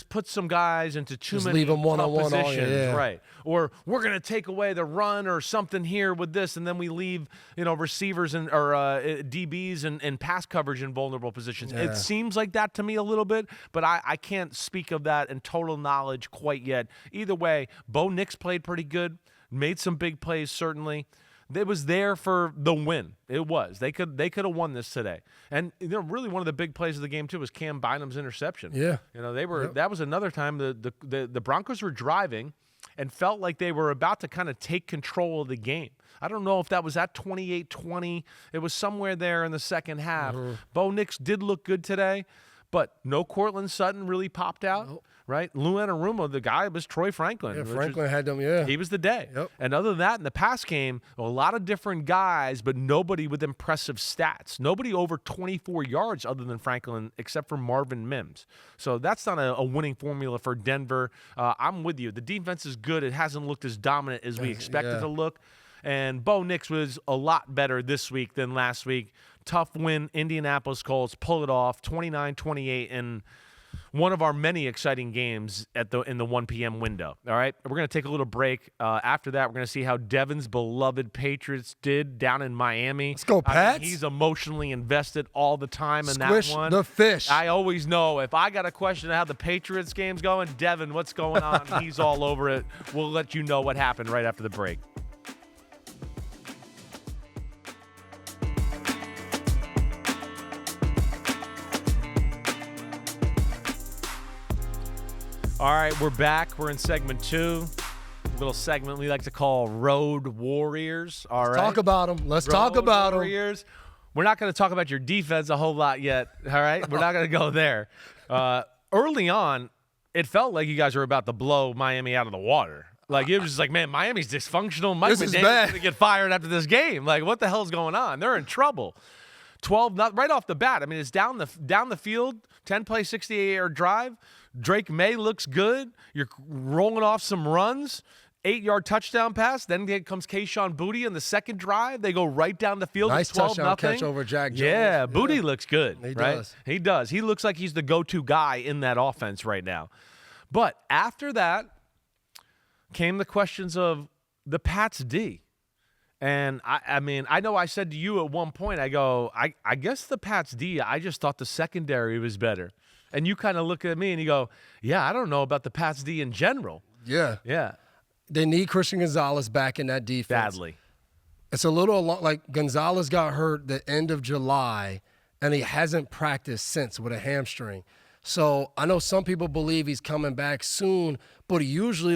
put some guys into too many leave them one-on-one positions, right? Or we're going to take away the run or something here with this, and then we leave, receivers or DBs and pass coverage in vulnerable positions. Yeah. It seems like that to me a little bit, but I can't speak of that in total knowledge quite yet. Either way, Bo Nix played pretty good, made some big plays, certainly. It was there for the win. It was. They could have won this today. And really one of the big plays of the game too was Cam Bynum's interception. Yeah. They were. That was another time the Broncos were driving and felt like they were about to kind of take control of the game. I don't know if that was at 28-20. It was somewhere there in the second half. Bo Nix did look good today, but no Cortland Sutton really popped out. Nope. Right? Lou Anarumo, the guy was Troy Franklin. Yeah, Franklin had them, He was the day. Yep. And other than that, in the pass game, a lot of different guys, but nobody with impressive stats. Nobody over 24 yards other than Franklin, except for Marvin Mims. So that's not a winning formula for Denver. I'm with you. The defense is good. It hasn't looked as dominant as we expected to look. And Bo Nix was a lot better this week than last week. Tough win. Indianapolis Colts pull it off, 29-28, and one of our many exciting games in the 1 p.m. window. All right, we're going to take a little break. After that, we're going to see how Devin's beloved Patriots did down in Miami. Let's go, Pats. He's emotionally invested all the time in Squish that one. the fish. I always know if I got a question of how the Patriots game's going, Devin, what's going on? He's all over it. We'll let you know what happened right after the break. All right, we're back. We're in segment 2. A little segment we like to call Road Warriors. All right. Talk about them. Let's talk about them. Warriors. We're not going to talk about your defense a whole lot yet. All right. We're not going to go there. Early on, it felt like you guys were about to blow Miami out of the water. Like, it was just like, man, Miami's dysfunctional. Mike McDaniel's going to get fired after this game. Like, what the hell's going on? They're in trouble. 12, right off the bat. I mean, it's down the field, 10-play, 68-yard drive. Drake May looks good. You're rolling off some runs. 8-yard touchdown pass. Then comes Kayshon Boutte in the second drive. They go right down the field. Nice 12-0. touchdown catch over Jack Jones. Yeah, Boutte looks good. He right? does. He does. He looks like he's the go-to guy in that offense right now. But after that came the questions of the Pats D. And, I mean, I know I said to you at one point, I go, I guess the Pats D, I just thought the secondary was better. And you kind of look at me and you go, yeah, I don't know about the Pats D in general. Yeah. Yeah. They need Christian Gonzalez back in that defense. Badly. It's a little like Gonzalez got hurt the end of July, and he hasn't practiced since with a hamstring. So I know some people believe he's coming back soon, but usually,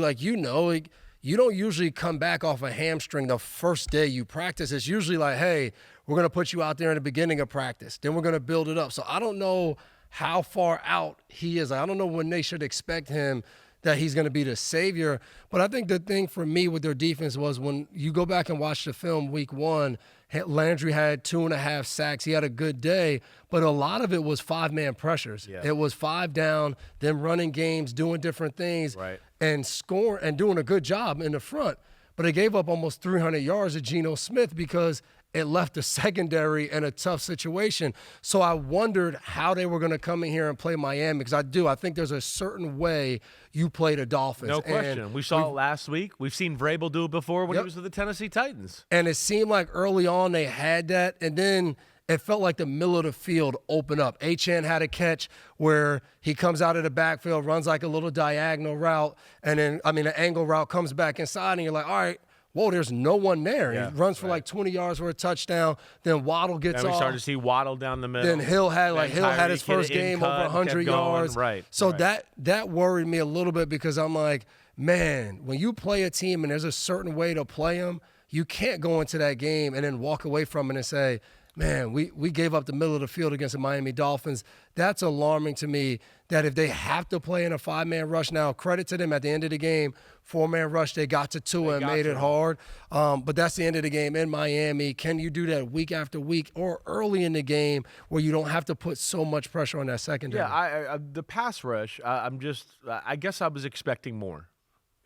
you don't usually come back off a hamstring the first day you practice. It's usually like, hey, we're going to put you out there in the beginning of practice. Then we're going to build it up. So I don't know how far out he is. I don't know when they should expect him that he's going to be the savior. But I think the thing for me with their defense was when you go back and watch the film week 1, Landry had 2.5 sacks. He had a good day, but a lot of it was 5-man pressures. Yeah. It was 5 down, them running games, doing different things, right, and scoring and doing a good job in the front. But they gave up almost 300 yards to Geno Smith because it left the secondary in a tough situation. So I wondered how they were going to come in here and play Miami, because I think there's a certain way you play the Dolphins. No question. And we saw it last week. We've seen Vrabel do it before when he was with the Tennessee Titans. And it seemed like early on they had that, and then it felt like the middle of the field opened up. Achane had a catch where he comes out of the backfield, runs like a little diagonal route, and then, an angle route, comes back inside, and you're like, all right, whoa, there's no one there. Yeah, he runs for like 20 yards for a touchdown. Then Waddle gets and we off. started to see Waddle down the middle. Then Hill had his first game over 100 yards. Right. So right. that worried me a little bit, because I'm like, man, when you play a team and there's a certain way to play them, you can't go into that game and then walk away from it and say, man, we gave up the middle of the field against the Miami Dolphins. That's alarming to me, that if they have to play in a 5-man rush now, credit to them at the end of the game, 4-man rush, they got to 2 and made it hard. But that's the end of the game in Miami. Can you do that week after week or early in the game where you don't have to put so much pressure on that secondary? Yeah, the pass rush, I guess I was expecting more.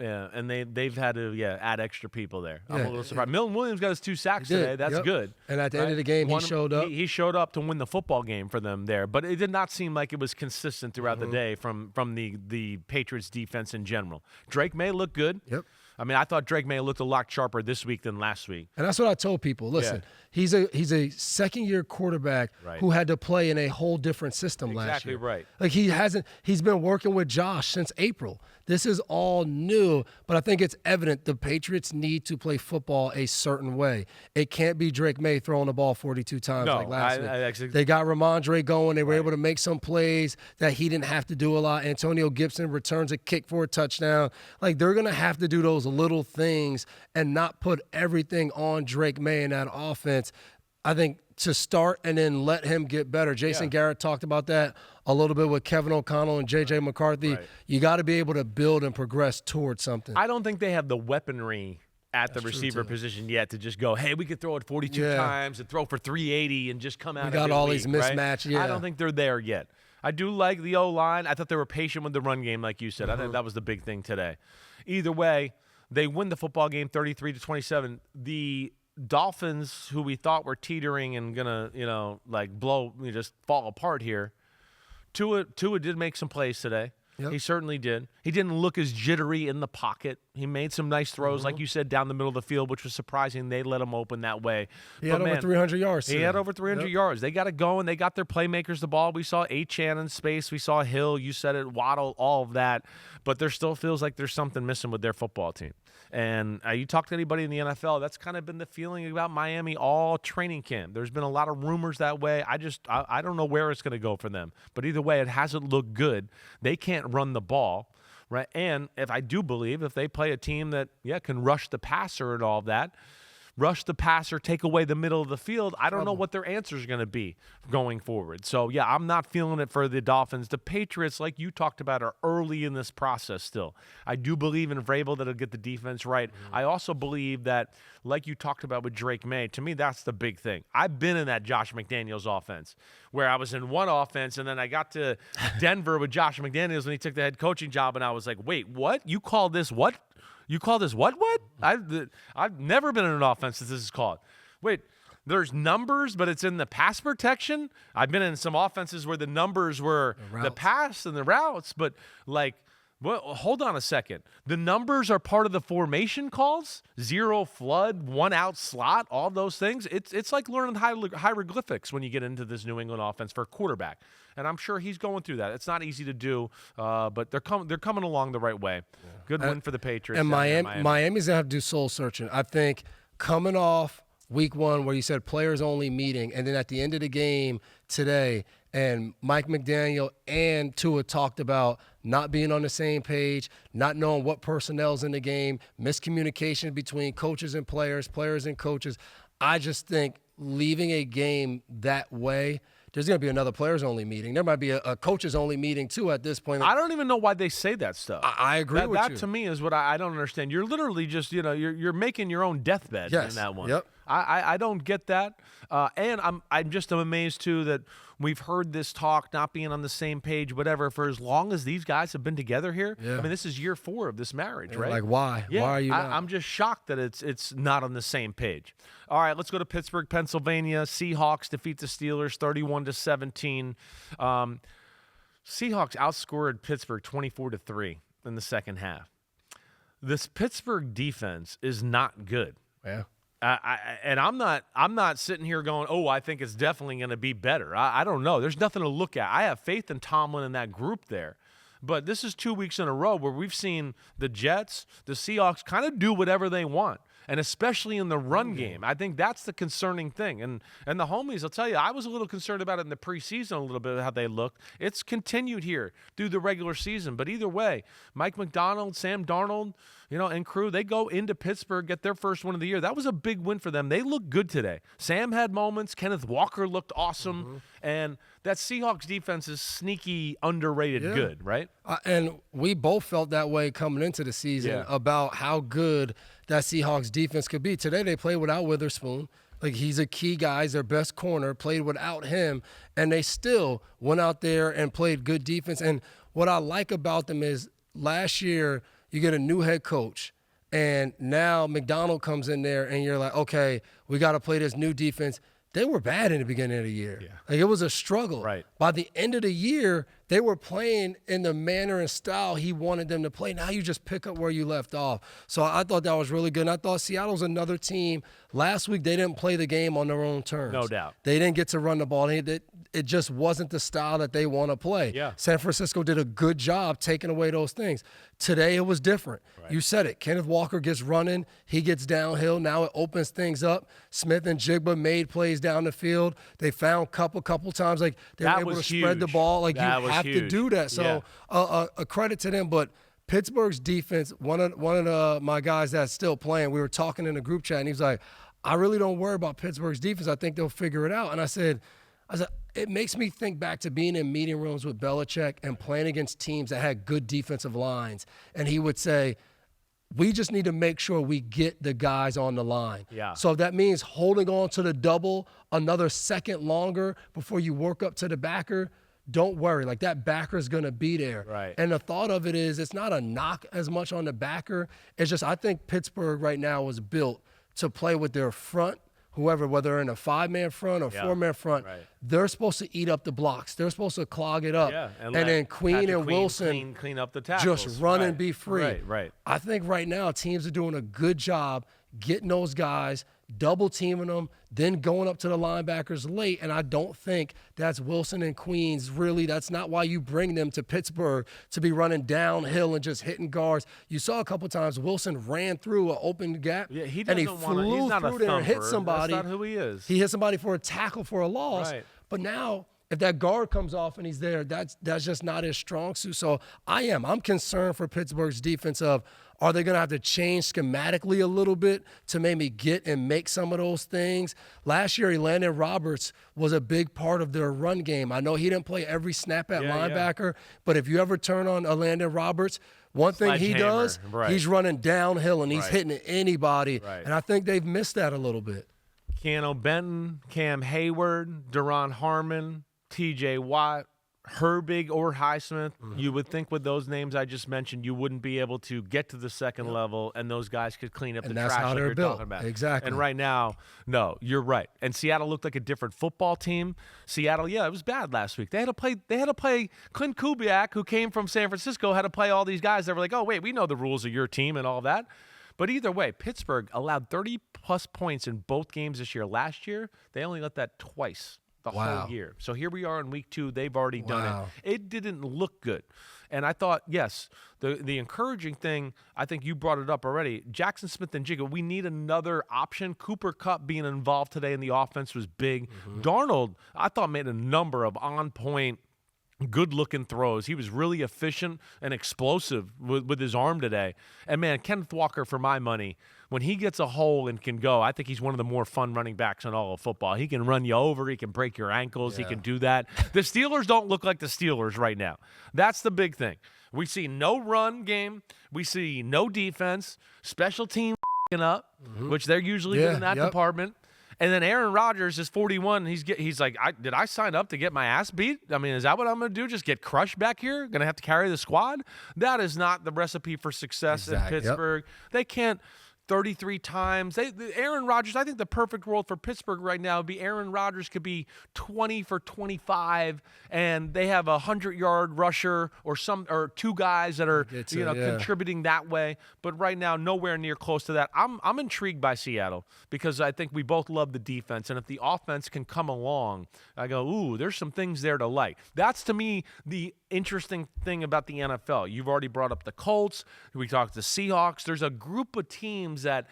Yeah, and they've had to add extra people there. I'm a little surprised. Milton Williams got his 2 sacks today. That's good. And at the end of the game, he showed up. He showed up to win the football game for them there, but it did not seem like it was consistent throughout the day from the Patriots defense in general. Drake May looked good. Yep. I thought Drake May looked a lot sharper this week than last week. And that's what I told people. Listen, he's a second-year quarterback who had to play in a whole different system last year. Exactly right. Like he's been working with Josh since April. This is all new, but I think it's evident the Patriots need to play football a certain way. It can't be Drake May throwing the ball 42 times like last week. They got Ramondre going. They were able to make some plays that he didn't have to do a lot. Antonio Gibson returns a kick for a touchdown. Like, they're going to have to do those little things and not put everything on Drake May in that offense, I think, to start and then let him get better. Jason Garrett talked about that a little bit with Kevin O'Connell and J.J. McCarthy. Right. You got to be able to build and progress towards something. I don't think they have the weaponry at the receiver position yet to just go, hey, we could throw it 42 times and throw for 380 and just come out. We got all these mismatched. Right? I don't think they're there yet. I do like the O-line. I thought they were patient with the run game, like you said. I think that was the big thing today. Either way, they win the football game 33-27. The Dolphins, who we thought were teetering and gonna, just fall apart here. Tua did make some plays today. Yep. He certainly did. He didn't look as jittery in the pocket. He made some nice throws, like you said, down the middle of the field, which was surprising. They let him open that way. He had over 300 yards today. He had over 300 yards. They got it going. They got their playmakers the ball. We saw Achane in space. We saw Hill. You said it, Waddle, all of that. But there still feels like there's something missing with their football team. And you talk to anybody in the NFL, that's kind of been the feeling about Miami all training camp. There's been a lot of rumors that way. I don't know where it's going to go for them. But either way, it hasn't looked good. They can't run the ball, right? And if they play a team that, can rush the passer and all of that, rush the passer, take away the middle of the field, I don't know what their answer is going to be going forward. So, I'm not feeling it for the Dolphins. The Patriots, like you talked about, are early in this process still. I do believe in Vrabel that he'll get the defense right. Mm-hmm. I also believe that, like you talked about with Drake May, to me, that's the big thing. I've been in that Josh McDaniels offense where I was in one offense and then I got to Denver with Josh McDaniels when he took the head coaching job and I was like, wait, what? You call this what? You call this what? I've never been in an offense that this is called. Wait, there's numbers, but it's in the pass protection? I've been in some offenses where the numbers were the pass and the routes, but like Well, hold on a second. The numbers are part of the formation calls? 0 flood, 1 out slot, all those things. It's like learning hieroglyphics when you get into this New England offense for a quarterback. And I'm sure he's going through that. It's not easy to do, but they're coming along the right way. Yeah. Good win for the Patriots. And Miami's going to have to do soul searching. I think coming off week 1 where you said players only meeting, and then at the end of the game today, and Mike McDaniel and Tua talked about not being on the same page, not knowing what personnel's in the game, miscommunication between coaches and players, players and coaches. I just think leaving a game that way, there's going to be another players-only meeting. There might be a coaches-only meeting, too, at this point. I don't even know why they say that stuff. I agree with you. That, to me, is what I don't understand. You're literally just, you're making your own deathbed in that one. Yep. I don't get that. And I'm just amazed, too, that we've heard this talk, not being on the same page, whatever, for as long as these guys have been together here. Yeah. I mean, this is year 4 of this marriage, right? Like, why? Yeah, why are you not? I'm just shocked that it's not on the same page. All right, let's go to Pittsburgh, Pennsylvania. Seahawks defeat the Steelers 31-17. Seahawks outscored Pittsburgh 24-3 in the second half. This Pittsburgh defense is not good. Yeah. And I'm not sitting here going, oh, I think it's definitely going to be better. I don't know. There's nothing to look at. I have faith in Tomlin and that group there. But this is 2 weeks in a row where we've seen the Jets, the Seahawks kind of do whatever they want, and especially in the run game. I think that's the concerning thing. And the homies, I'll tell you, I was a little concerned about it in the preseason a little bit, how they looked. It's continued here through the regular season. But either way, Mike McDonald, Sam Darnold, and crew, they go into Pittsburgh, get their first win of the year. That was a big win for them. They look good today. Sam had moments. Kenneth Walker looked awesome. Mm-hmm. And that Seahawks defense is sneaky, underrated good, right? And we both felt that way coming into the season about how good that Seahawks defense could be. Today they played without Witherspoon. Like, he's a key guy. He's their best corner, played without him. And they still went out there and played good defense. And what I like about them is last year – you get a new head coach, and now McDonald comes in there, and you're like, okay, we got to play this new defense. They were bad in the beginning of the year. Yeah. Like, it was a struggle. Right. By the end of the year, they were playing in the manner and style he wanted them to play. Now you just pick up where you left off. So I thought that was really good. And I thought Seattle's another team. Last week, they didn't play the game on their own terms. No doubt. They didn't get to run the ball. It just wasn't the style that they want to play. Yeah. San Francisco did a good job taking away those things. Today, it was different. Right. You said it. Kenneth Walker gets running. He gets downhill. Now it opens things up. Smith and Jigba made plays down the field. They found Kupp a couple times. Like, they were able to spread the ball. Like, you have to do that. So a credit to them. But Pittsburgh's defense, one of my guys that's still playing, we were talking in a group chat, and he was like, I really don't worry about Pittsburgh's defense. I think they'll figure it out. And I said, it makes me think back to being in meeting rooms with Belichick and playing against teams that had good defensive lines. And he would say, we just need to make sure we get the guys on the line. Yeah. So if that means holding on to the double another second longer before you work up to the backer, don't worry. Like, that backer is going to be there. Right. And the thought of it is, it's not a knock as much on the backer. It's just, I think Pittsburgh right now was built to play with their front, whether they're in a 5-man front or 4-man front, they're supposed to eat up the blocks. They're supposed to clog it up. Yeah, and then Queen and Wilson clean up the tackles. Just run and be free. Right. I think right now teams are doing a good job getting those guys, double teaming them, then going up to the linebackers late. And I don't think that's Wilson and Queens. Really, that's not why you bring them to Pittsburgh, to be running downhill and just hitting guards. You saw a couple times Wilson ran through an open gap, and he flew through there and hit somebody. That's not who he is. He hit somebody for a tackle for a loss. Right. But now, if that guard comes off and he's there, that's just not his strong suit. So I'm concerned for Pittsburgh's defense of, are they going to have to change schematically a little bit to maybe get and make some of those things? Last year, Elandon Roberts was a big part of their run game. I know he didn't play every snap at linebacker, but if you ever turn on Elandon Roberts, one thing he does, he's running downhill and he's hitting anybody. Right. And I think they've missed that a little bit. Keanu Benton, Cam Hayward, Duron Harmon, T.J. Watt, Herbig or Highsmith, you would think with those names I just mentioned, you wouldn't be able to get to the second level, and those guys could clean up the trash how like they're you're built. talking about. Exactly. And right now, no, you're right. And Seattle looked like a different football team. Seattle, it was bad last week. They had to play Clint Kubiak, who came from San Francisco, had to play all these guys that were like, oh, wait, we know the rules of your team and all that. But either way, Pittsburgh allowed 30-plus points in both games this year. Last year, they only got that twice. The whole year. So here we are in week 2. They've already done it. It didn't look good. And I thought, yes, the encouraging thing, I think you brought it up already, Jackson Smith and Jigga, we need another option. Cooper Kupp being involved today in the offense was big. Darnold, I thought, made a number of on-point, good-looking throws. He was really efficient and explosive with his arm today. And, man, Kenneth Walker, for my money, when he gets a hole and can go, I think he's one of the more fun running backs in all of football. He can run you over. He can break your ankles. He can do that. The Steelers don't look like the Steelers right now. That's the big thing. We see no run game. We see no defense. Special team up, which they're usually good in that department. And then Aaron Rodgers is 41. He's like, did I sign up to get my ass beat? I mean, is that what I'm going to do? Just get crushed back here? Going to have to carry the squad? That is not the recipe for success in Pittsburgh. They can't 33 times. Aaron Rodgers, I think the perfect world for Pittsburgh right now would be Aaron Rodgers could be 20 for 25, and they have a 100-yard rusher or two guys that are contributing that way. But right now, nowhere near close to that. I'm intrigued by Seattle because I think we both love the defense, and if the offense can come along, I go, ooh, there's some things there to like. That's to me the interesting thing about the NFL. You've already brought up the Colts. We talked the Seahawks. There's a group of teams that,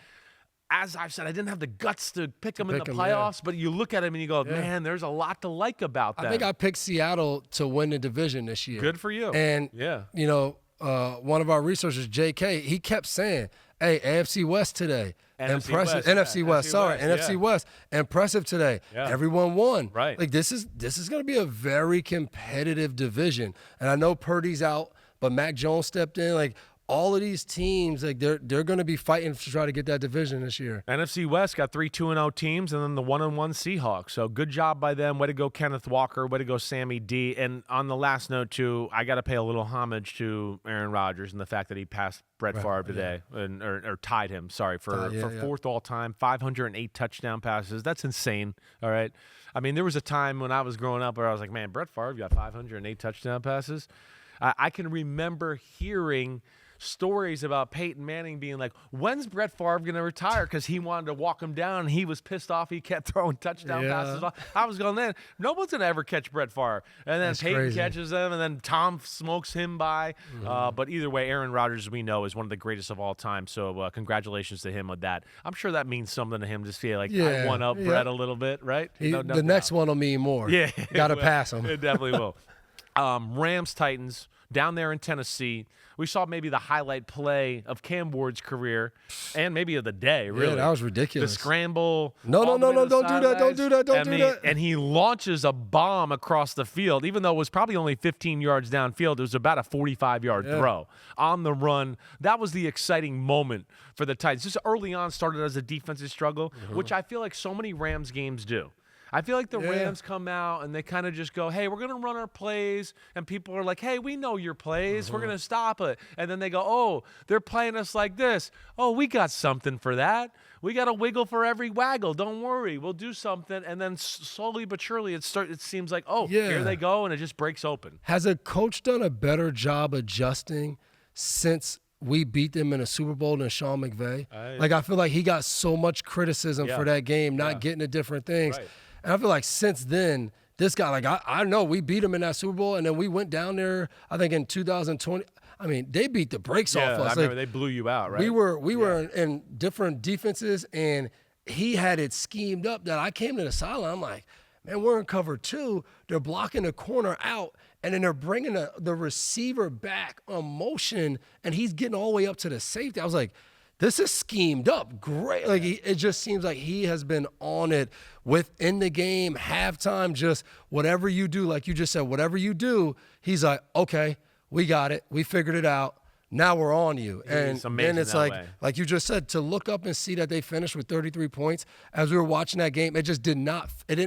as I've said, I didn't have the guts to pick them in the playoffs, but you look at them and you go, man, there's a lot to like about them. I think I picked Seattle to win the division this year. Good for you. And, one of our researchers, JK, he kept saying, hey, AFC West today. Impressive. NFC West. Impressive today. Yeah. Everyone won. Right. Like this is going to be a very competitive division. And I know Purdy's out, but Mac Jones stepped in. Like all of these teams, like they're going to be fighting to try to get that division this year. NFC West got 3 2-0 teams, and then the 1-1 Seahawks. So good job by them. Way to go, Kenneth Walker. Way to go, Sammy D. And on the last note too, I got to pay a little homage to Aaron Rodgers and the fact that he passed Brett Favre today, or tied him. Sorry for fourth all time, 508 touchdown passes. That's insane. All right. I mean, there was a time when I was growing up where I was like, man, Brett Favre got 508 touchdown passes. I can remember hearing stories about Peyton Manning being like, when's Brett Favre going to retire? Because he wanted to walk him down, and he was pissed off. He kept throwing touchdown passes. I was going, man, no one's going to ever catch Brett Favre. And then That's Peyton crazy. catches him, and then Tom smokes him by. But either way, Aaron Rodgers, we know, is one of the greatest of all time. So congratulations to him with that. I'm sure that means something to him to feel like I won up Brett a little bit, right? The next one will mean more. Yeah. Got to pass him. It definitely will. Rams, Titans, down there in Tennessee. We saw maybe the highlight play of Cam Ward's career and maybe of the day, really. Yeah, that was ridiculous. The scramble. No, don't do that. And he launches a bomb across the field, even though it was probably only 15 yards downfield. It was about a 45-yard throw on the run. That was the exciting moment for the Titans. Just early on started as a defensive struggle, which I feel like so many Rams games do. I feel like the Rams come out and they kind of just go, hey, we're going to run our plays. And people are like, hey, we know your plays. We're going to stop it. And then they go, oh, they're playing us like this. Oh, we got something for that. We got a wiggle for every waggle. Don't worry. We'll do something. And then slowly but surely it seems like, here they go. And it just breaks open. Has a coach done a better job adjusting since we beat them in a Super Bowl than Sean McVay? I feel like he got so much criticism for that game, not getting to different things. Right. And I feel like since then, this guy, I know we beat him in that Super Bowl, and then we went down there, I think in 2020. I mean, they beat the brakes off us. I remember they blew you out, right? We were in different defenses, and he had it schemed up that I came to the sideline. I'm like, man, we're in cover 2. They're blocking the corner out, and then they're bringing the receiver back on motion, and he's getting all the way up to the safety. I was like, this is schemed up. Great. It just seems like he has been on it within the game, halftime, just whatever you do, like you just said, whatever you do, he's like, okay, we got it. We figured it out. now we're on you. And It's amazing then it's that way. like you just said, to look up and see that they finished with 33 points as we were watching that game, it just didn't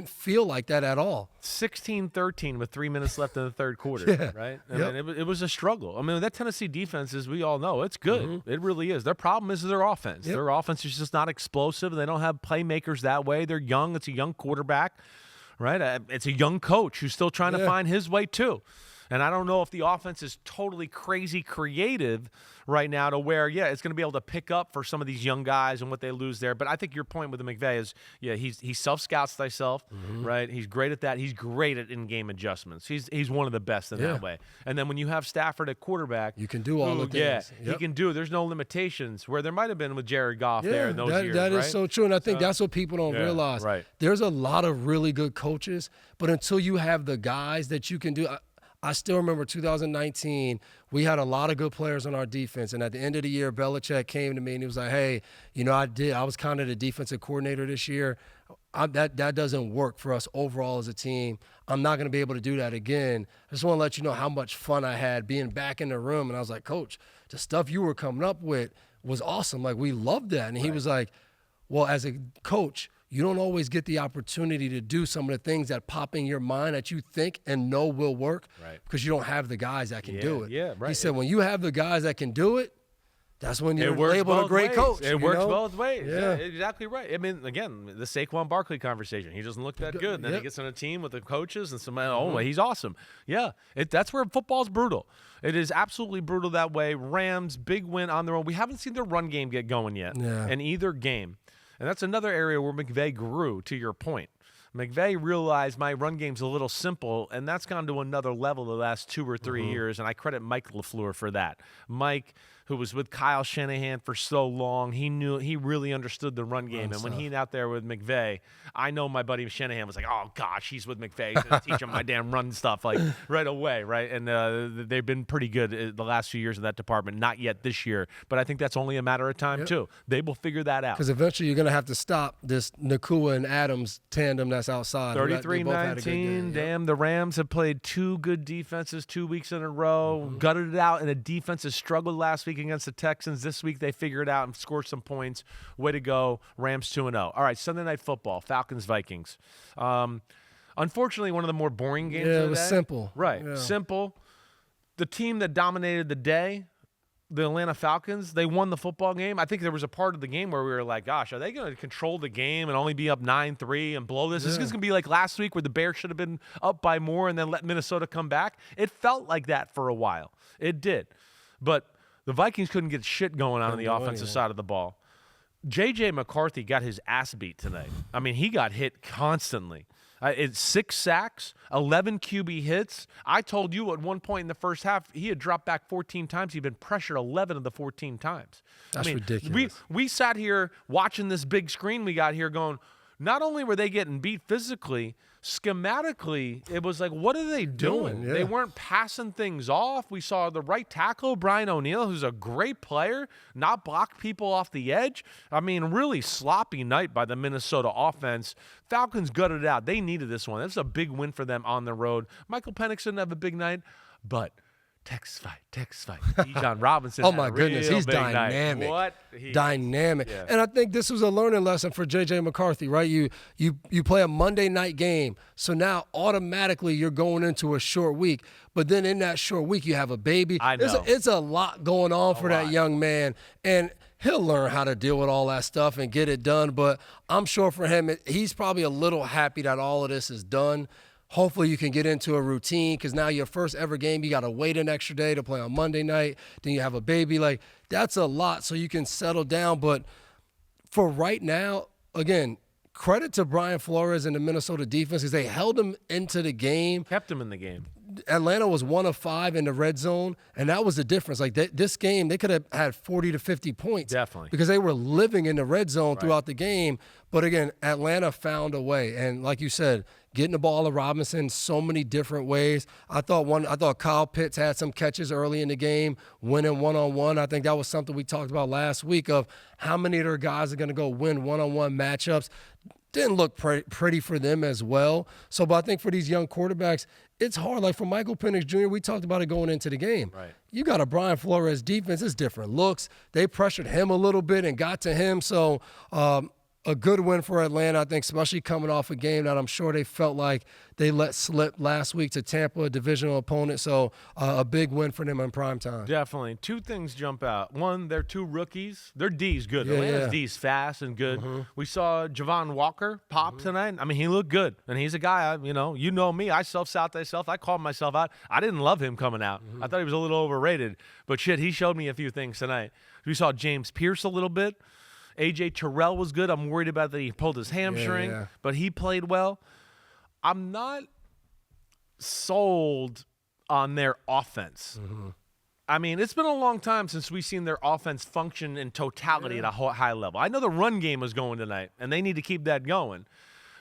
feel like that at all. 16-13 with 3 minutes left in the third quarter, Yeah. right? I mean, it was a struggle. I mean, that Tennessee defense, as we all know, it's good. It really is. Their problem is their offense. Yep. Their offense is just not explosive, and they don't have playmakers that way. They're young. It's a young quarterback, right? It's a young coach who's still trying to find his way too. And I don't know if the offense is totally crazy creative right now to where, it's going to be able to pick up for some of these young guys and what they lose there. But I think your point with the McVay is, he self-scouts thyself, right? He's great at that. He's great at in-game adjustments. He's one of the best in that way. And then when you have Stafford at quarterback, you can do all the things. Yeah, he can do. There's no limitations where there might have been with Jared Goff there in those years, that right? is so true. And I think that's what people don't realize. Right. There's a lot of really good coaches, but until you have the guys that you can do – I still remember 2019, we had a lot of good players on our defense. And at the end of the year, Belichick came to me and he was like, hey, I was kind of the defensive coordinator this year. That doesn't work for us overall as a team. I'm not going to be able to do that again. I just want to let you know how much fun I had being back in the room. And I was like, Coach, the stuff you were coming up with was awesome. Like, we loved that. And he was like, well, as a coach, you don't always get the opportunity to do some of the things that pop in your mind that you think and know will work because you don't have the guys that can do it. Yeah, right. He said, when you have the guys that can do it, that's when you're works labeled a both great ways. coach. It works both ways. Yeah. Exactly right. I mean, again, the Saquon Barkley conversation. He doesn't look that good. Then he gets on a team with the coaches and somebody, he's awesome. Yeah, that's where football's brutal. It is absolutely brutal that way. Rams, big win on their own. We haven't seen their run game get going yet in either game. And that's another area where McVay grew, to your point. McVay realized my run game's a little simple, and that's gone to another level the last 2 or 3 years, and I credit Mike LaFleur for that. Mike, who was with Kyle Shanahan for so long, he really understood the run game. And when he's out there with McVay, I know my buddy Shanahan was like, oh, gosh, he's with McVay. He's going to teach him my damn run stuff like right away, right? And they've been pretty good the last few years in that department. Not yet this year, but I think that's only a matter of time, too. They will figure that out. Because eventually you're going to have to stop this Nakua and Adams tandem that's outside. 33-19. Damn, the Rams have played 2 good defenses 2 weeks in a row, gutted it out, and the defense has struggled last week against the Texans. This week they figured it out and scored some points. Way to go, Rams 2-0. All right, Sunday Night Football, Falcons, Vikings. Unfortunately, one of the more boring games of the day. It was simple. Right, Yeah. simple. The team that dominated the day, the Atlanta Falcons, they won the football game. I think there was a part of the game where we were like, gosh, are they going to control the game and only be up 9-3 and blow this? Is this going to be like last week where the Bears should have been up by more and then let Minnesota come back? It felt like that for a while. It did. But the Vikings couldn't get shit going on the offensive side of the ball. J.J. McCarthy got his ass beat tonight. I mean, he got hit constantly. It's 6 sacks, 11 QB hits. I told you at one point in the first half, he had dropped back 14 times. He'd been pressured 11 of the 14 times. That's ridiculous. We sat here watching this big screen we got here going, not only were they getting beat physically, schematically, it was like, what are they doing? Yeah. They weren't passing things off. We saw the right tackle, Brian O'Neill, who's a great player, not block people off the edge. I mean, really sloppy night by the Minnesota offense. Falcons gutted it out. They needed this one. It's a big win for them on the road. Michael Penix didn't have a big night, but Texas fight. Bijan Robinson. Oh, my goodness. He's dynamic. What? Dynamic. Yeah. And I think this was a learning lesson for J.J. McCarthy, right? You play a Monday night game, so now automatically you're going into a short week. But then in that short week, you have a baby. I know. It's a lot going on for that young man. And he'll learn how to deal with all that stuff and get it done. But I'm sure for him, he's probably a little happy that all of this is done. Hopefully you can get into a routine because now your first ever game, you got to wait an extra day to play on Monday night. Then you have a baby. Like, that's a lot so you can settle down. But for right now, again, credit to Brian Flores and the Minnesota defense because they held him into the game. Kept him in the game. Atlanta was 1 of 5 in the red zone, and that was the difference. Like, this game, they could have had 40 to 50 points. Definitely. Because they were living in the red zone throughout the game. But, again, Atlanta found a way. And like you said, getting the ball to Robinson so many different ways. I thought Kyle Pitts had some catches early in the game, winning one-on-one. I think that was something we talked about last week of how many of their guys are going to go win one-on-one matchups. Didn't look pretty for them as well. So, but I think for these young quarterbacks, it's hard. Like for Michael Penix Jr., we talked about it going into the game. Right. You got a Brian Flores defense. It's different looks. They pressured him a little bit and got to him. So a good win for Atlanta, I think, especially coming off a game that I'm sure they felt like they let slip last week to Tampa, a divisional opponent. So a big win for them in prime time. Definitely. Two things jump out. One, they're two rookies. Their D's good. Yeah, Atlanta's yeah. D's fast and good. We saw Javon Walker pop tonight. I mean, he looked good. And he's a guy, you know me. I self-south myself. I called myself out. I didn't love him coming out. I thought he was a little overrated. But, shit, he showed me a few things tonight. We saw James Pierce a little bit. A.J. Terrell was good. I'm worried about that he pulled his hamstring, but he played well. I'm not sold on their offense. I mean, it's been a long time since we've seen their offense function in totality at a high level. I know the run game is going tonight, and they need to keep that going.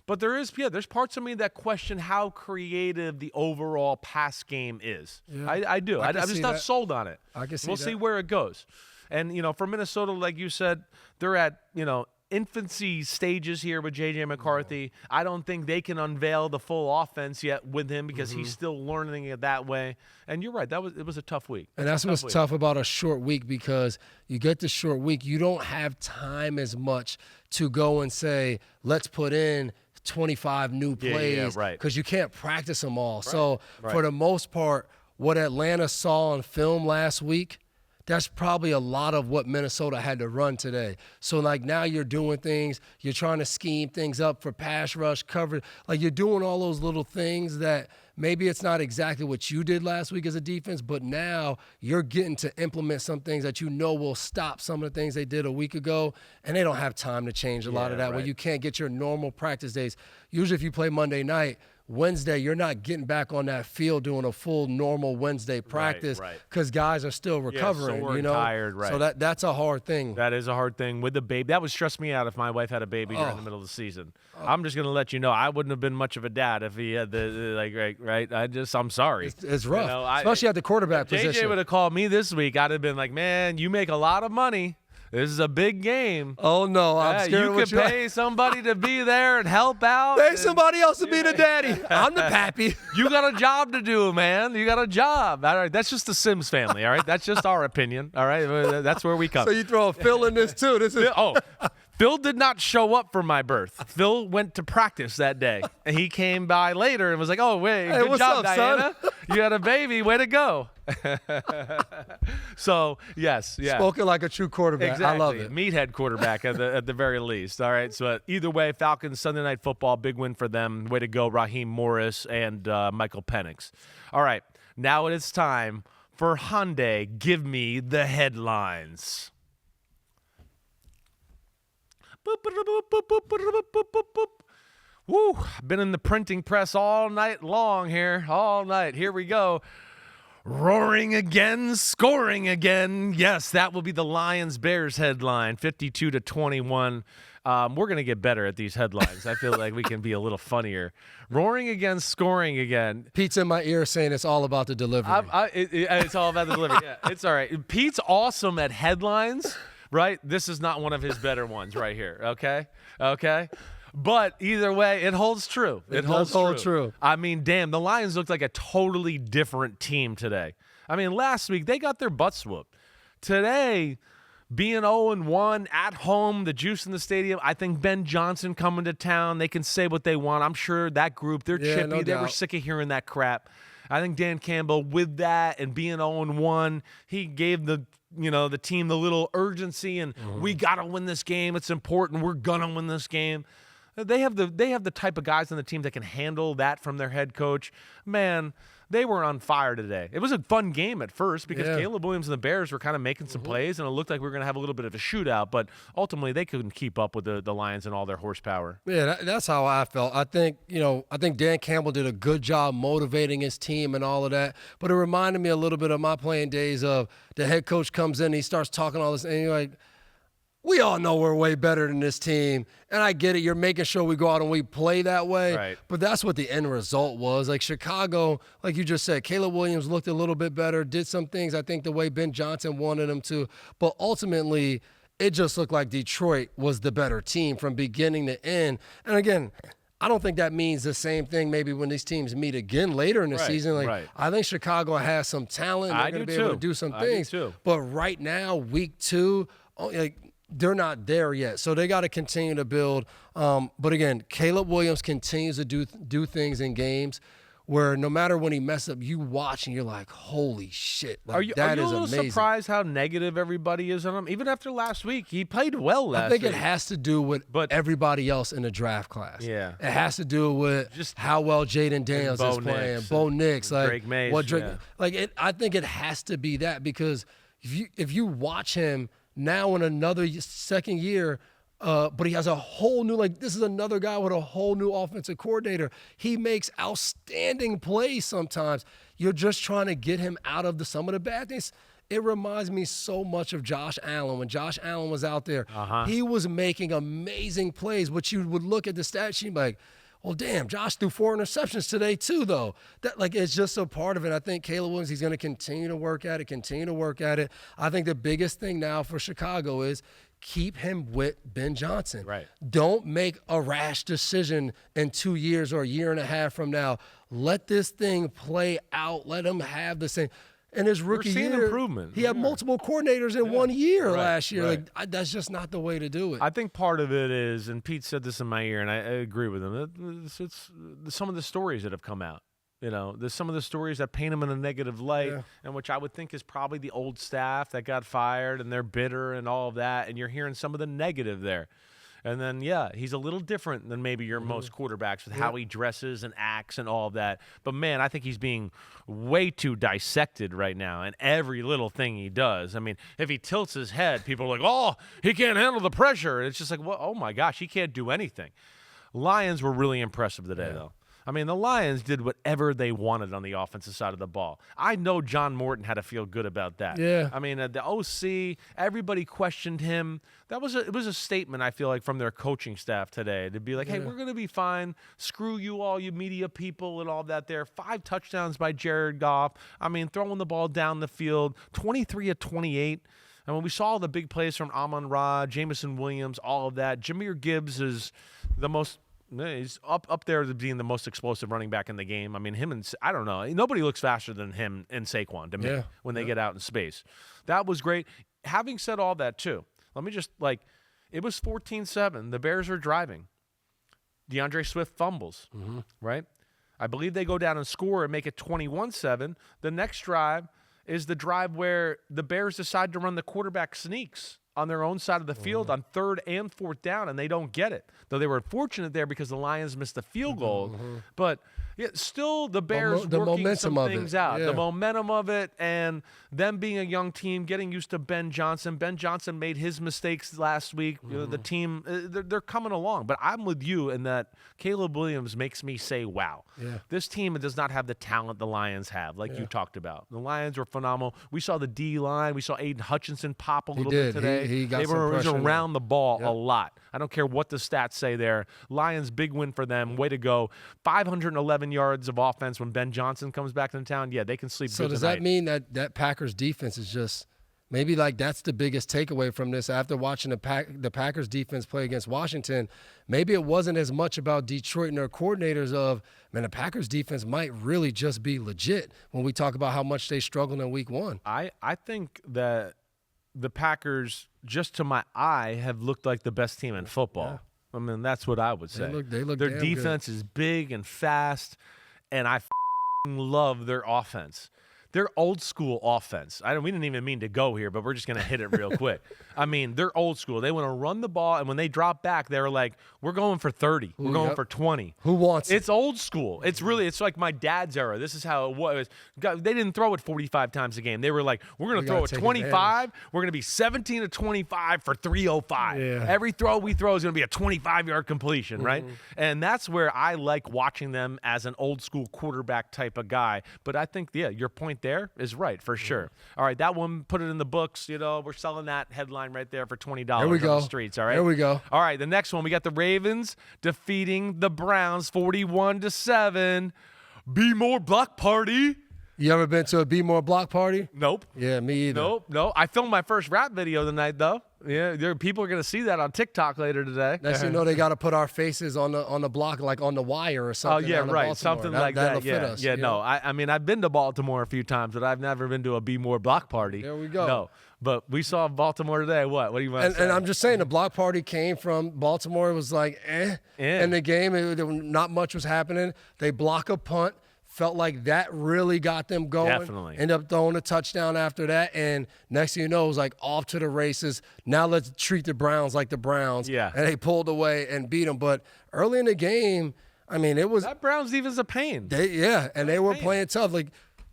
But there's parts of me that question how creative the overall pass game is. Yeah. I do. I'm just not sold on it. I can see We'll see where it goes. And, for Minnesota, like you said, they're at, infancy stages here with J.J. McCarthy. I don't think they can unveil the full offense yet with him because he's still learning it that way. And you're right. It was a tough week. And that's what's tough about a short week, because you get the short week, you don't have time as much to go and say, let's put in 25 new plays, because you can't practice them all. So for the most part, what Atlanta saw on film last week, that's probably a lot of what Minnesota had to run today. So, now you're doing things, you're trying to scheme things up for pass rush, coverage. You're doing all those little things that maybe it's not exactly what you did last week as a defense, but now you're getting to implement some things that will stop some of the things they did a week ago, and they don't have time to change a lot of that. When you can't get your normal practice days. Usually if you play Monday night, Wednesday, you're not getting back on that field doing a full normal Wednesday practice because guys are still recovering, tired, So that's a hard thing. That is a hard thing with the baby. That would stress me out if my wife had a baby during the middle of the season. I'm just going to let you know I wouldn't have been much of a dad if he had I'm sorry. It's rough, especially at the quarterback position. JJ would have called me this week. I'd have been like, man, you make a lot of money. This is a big game. Oh, no. I'm scared you could pay somebody to be there and help out. Pay somebody else to be the daddy. I'm the pappy. You got a job to do, man. You got a job. All right. That's just the Simms family, all right? That's just our opinion, all right? That's where we come. So you throw a Phil in this, too. Phil did not show up for my birth. Phil went to practice that day. And he came by later and was like, oh, wait, good job, Diana. Son? You had a baby. Way to go. So, yes. Yeah. Spoken like a true quarterback. Exactly. I love it. Meathead quarterback at the very least. All right. So, either way, Falcons, Sunday Night Football, big win for them. Way to go, Raheem Morris and Michael Penix. All right. Now it is time for Hyundai. Give me the headlines. Woo, been in the printing press all night long here. All night. Here we go. Roaring again, scoring again. Yes, that will be the Lions-Bears headline, 52-21. We're going to get better at these headlines. I feel like we can be a little funnier. Roaring again, scoring again. Pete's in my ear saying it's all about the delivery. It's all about the delivery. Yeah, it's all right. Pete's awesome at headlines, right? This is not one of his better ones right here, okay? But either way, it holds true. It holds true. I mean, damn, the Lions looked like a totally different team today. I mean, last week, they got their butts whooped. Today, being 0-1 at home, the juice in the stadium, I think Ben Johnson coming to town, they can say what they want. I'm sure that group, they're chippy. No they doubt. were sick of hearing that crap. I think Dan Campbell, with that and being 0-1, he gave the team the little urgency and we got to win this game. It's important. We're going to win this game. They have the type of guys on the team that can handle that from their head coach. Man, they were on fire today. It was a fun game at first because Caleb Williams and the Bears were kind of making some plays, and it looked like we were going to have a little bit of a shootout, but ultimately they couldn't keep up with the Lions and all their horsepower. Yeah, that's how I felt. I think Dan Campbell did a good job motivating his team and all of that, but it reminded me a little bit of my playing days of the head coach comes in, he starts talking all this, and you're like, we all know we're way better than this team, and I get it. You're making sure we go out and we play that way, right. But that's what the end result was. Like Chicago, like you just said, Caleb Williams looked a little bit better, did some things I think the way Ben Johnson wanted him to, but ultimately it just looked like Detroit was the better team from beginning to end. And again, I don't think that means the same thing maybe when these teams meet again later in the season. Like I think Chicago has some talent. They're going to be able to do some things. But right now, week 2, like, they're not there yet. So they got to continue to build. But again, Caleb Williams continues to do things in games where no matter when he messes up, you watch and you're like, holy shit. Like, are you a little surprised how negative everybody is on him? Even after last week, he played well last week. I think it has to do with everybody else in the draft class. Yeah. It has to do with just how well Jaden Daniels is playing. Bo Nix. Like, Drake Mays. I think it has to be that because if you watch him now in another second year, but he has a whole new, this is another guy with a whole new offensive coordinator. He makes outstanding plays sometimes. You're just trying to get him out of some of the bad things. It reminds me so much of Josh Allen. When Josh Allen was out there, he was making amazing plays, but you would look at the stat sheet like, well, damn, Josh threw 4 interceptions today too, though. It's just a part of it. I think Caleb Williams, he's going to continue to work at it. I think the biggest thing now for Chicago is keep him with Ben Johnson. Right. Don't make a rash decision in 2 years or a year and a half from now. Let this thing play out. Let him have the same. In his rookie year, improvement. He had multiple coordinators in 1 year last year. That's just not the way to do it. I think part of it is, and Pete said this in my ear, and I agree with him, it's some of the stories that have come out. There's some of the stories that paint him in a negative light, and which I would think is probably the old staff that got fired, and they're bitter and all of that, and you're hearing some of the negative there. And then, he's a little different than maybe your most quarterbacks with how he dresses and acts and all of that. But, man, I think he's being way too dissected right now in every little thing he does. I mean, if he tilts his head, people are like, oh, he can't handle the pressure. And it's just like, well, oh, my gosh, he can't do anything. Lions were really impressive today, though. I mean, the Lions did whatever they wanted on the offensive side of the ball. I know John Morton had to feel good about that. Yeah. I mean, the OC, everybody questioned him. It was a statement, I feel like, from their coaching staff today to be like, hey, we're going to be fine. Screw you all, you media people and all that there. 5 touchdowns by Jared Goff. I mean, throwing the ball down the field, 23 of 28. And when we saw the big plays from Amon-Ra, Jameson Williams, all of that, Jahmyr Gibbs is the most – he's up there as being the most explosive running back in the game. I mean, him and I don't know. Nobody looks faster than him and Saquon to me when they get out in space. That was great. Having said all that, too, let me just, it was 14-7. The Bears are driving. DeAndre Swift fumbles, right? I believe they go down and score and make it 21-7. The next drive is the drive where the Bears decide to run the quarterback sneaks on their own side of the field on 3rd and 4th down, and they don't get it. Though they were fortunate there because the Lions missed the field goal. But still the Bears working some things out. The momentum of it and them being a young team, getting used to Ben Johnson. Ben Johnson made his mistakes last week. The team, they're coming along. But I'm with you in that Caleb Williams makes me say, wow. This team does not have the talent the Lions have, like you talked about. The Lions were phenomenal. We saw the D-line. We saw Aiden Hutchinson pop a little bit today. He got they some were pressure around the ball a lot. I don't care what the stats say there. Lions, big win for them. Way to go. 511 yards of offense when Ben Johnson comes back into town. Yeah, they can sleep good tonight. So does that mean that Packers defense is just maybe that's the biggest takeaway from this after watching the Packers defense play against Washington? Maybe it wasn't as much about Detroit and their coordinators of, man, the Packers defense might really just be legit when we talk about how much they struggled in week 1. I think that the Packers, just to my eye, have looked like the best team in football. I mean, that's what I would say. They look their defense good. Is big and fast, and I love their offense. Their old school offense. We didn't even mean to go here, but we're just going to hit it real quick. I mean, they're old school. They want to run the ball, and when they drop back, they're like, we're going for 30. We're going for 20. Who wants it? It's old school. It's like my dad's era. This is how it was. They didn't throw it 45 times a game. They were like, we're going to throw it 25. We're going to be 17 to 25 for 305. Yeah. Every throw we throw is going to be a 25-yard completion, right? And that's where I like watching them as an old school quarterback type of guy. But I think, your point there is right for sure. All right, that one, put it in the books. We're selling that headline right there for $20 there we go. on the streets. All right, there we go. All right, the next one, we got the Ravens defeating the Browns 41-7. Be more block party. You ever been to a Be More block party? Nope. Yeah, me either. Nope. I filmed my first rap video tonight, though. People are going to see that on TikTok later today. Next thing you know, they got to put our faces on the block, like on the wire or something. Oh, yeah, right. Baltimore. Something like that. That'll fit us, Yeah, no. I mean, I've been to Baltimore a few times, but I've never been to a Be More block party. There we go. No. But we saw Baltimore today. What do you want to say? And I'm just saying, the block party came from Baltimore. It was like, in the game. Not much was happening. They block a punt. Felt like that really got them going. Definitely. Ended up throwing a touchdown after that. And next thing you know, it was like off to the races. Now let's treat the Browns like the Browns. Yeah. And they pulled away and beat them. But early in the game, I mean, it was. That Browns defense is a pain. They were playing tough. Like,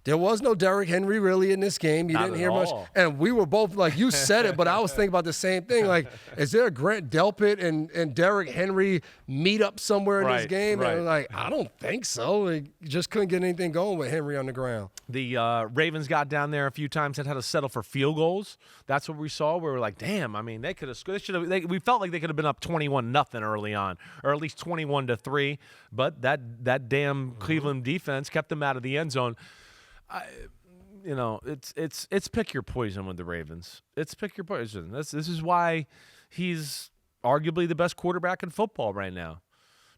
there was no Derrick Henry really in this game. You didn't hear much. And we were both, like, you said it, but I was thinking about the same thing. Like, is there a Grant Delpit and Derrick Henry meet up somewhere in this game? And I'm like, I don't think so. Like, you just couldn't get anything going with Henry on the ground. The Ravens got down there a few times and had to settle for field goals. That's what we saw. We were like, damn, I mean, they could have scored. We felt like they could have been up 21-0 early on, or at least 21-3. But that damn Cleveland defense kept them out of the end zone. It's pick your poison with the Ravens. It's pick your poison. This is why he's arguably the best quarterback in football right now.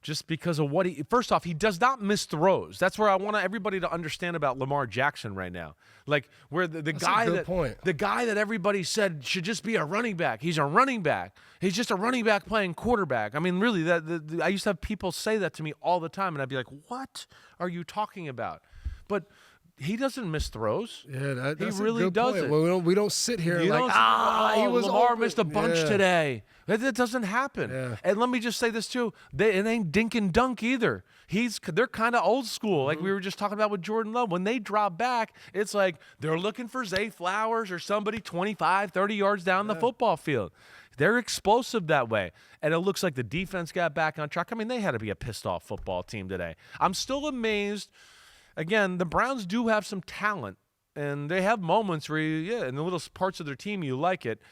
Just because of what first off, he does not miss throws. That's where I want everybody to understand about Lamar Jackson right now. Like, where the guy that everybody said should just be a running back. He's a running back. He's just a running back playing quarterback. I mean, really, I used to have people say that to me all the time, and I'd be like, what are you talking about? But he doesn't miss throws. Yeah, that's he really doesn't. Well, we don't sit here he was Lamar missed a bunch today. That doesn't happen. Yeah. And let me just say this too: it ain't dink and dunk either. They're kind of old school, like we were just talking about with Jordan Love. When they drop back, it's like they're looking for Zay Flowers or somebody 25, 30 yards down the football field. They're explosive that way. And it looks like the defense got back on track. I mean, they had to be a pissed off football team today. I'm still amazed. Again, the Browns do have some talent, and they have moments where, in the little parts of their team, you like it.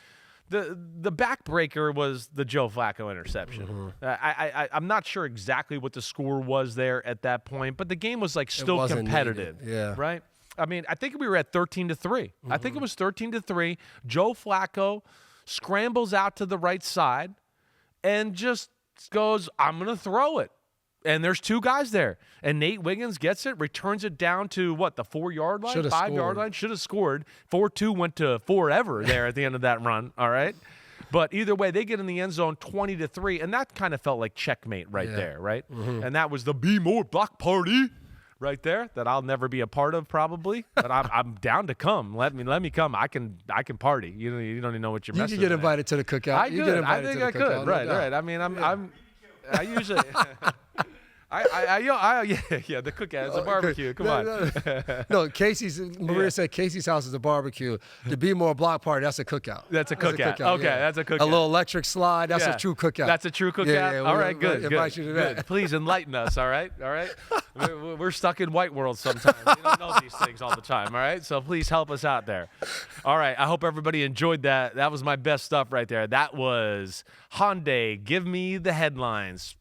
The backbreaker was the Joe Flacco interception. I'm not sure exactly what the score was there at that point, but the game was like still competitive, right? I mean, I think we were at 13-3. I think it was 13-3. Joe Flacco scrambles out to the right side and just goes, I'm going to throw it. And there's two guys there. And Nate Wiggins gets it, returns it down to, the 4-yard line? 5-yard line? Should have scored. 4-2 went to forever there at the end of that run, all right? But either way, they get in the end zone 20-3, and that kind of felt like checkmate there, right? And that was the Be More block party right there that I'll never be a part of probably, but I'm down to come. Let me come. I can party. You don't even know what you're messing with. You can get invited to the cookout. I think I could. Right. I mean, I usually the cookout is a barbecue. Come on. No, Maria said Casey's house is a barbecue. The Be More block party, that's a cookout. That's a cookout. Okay, that's a cookout. A little electric slide, that's a true cookout. That's a true cookout? Yeah, all right, good. Invite you to that. Please enlighten us, all right? We're stuck in white world sometimes. We don't know these things all the time, all right? So please help us out there. All right, I hope everybody enjoyed that. That was my best stuff right there. That was Hyundai, Give Me the Headlines,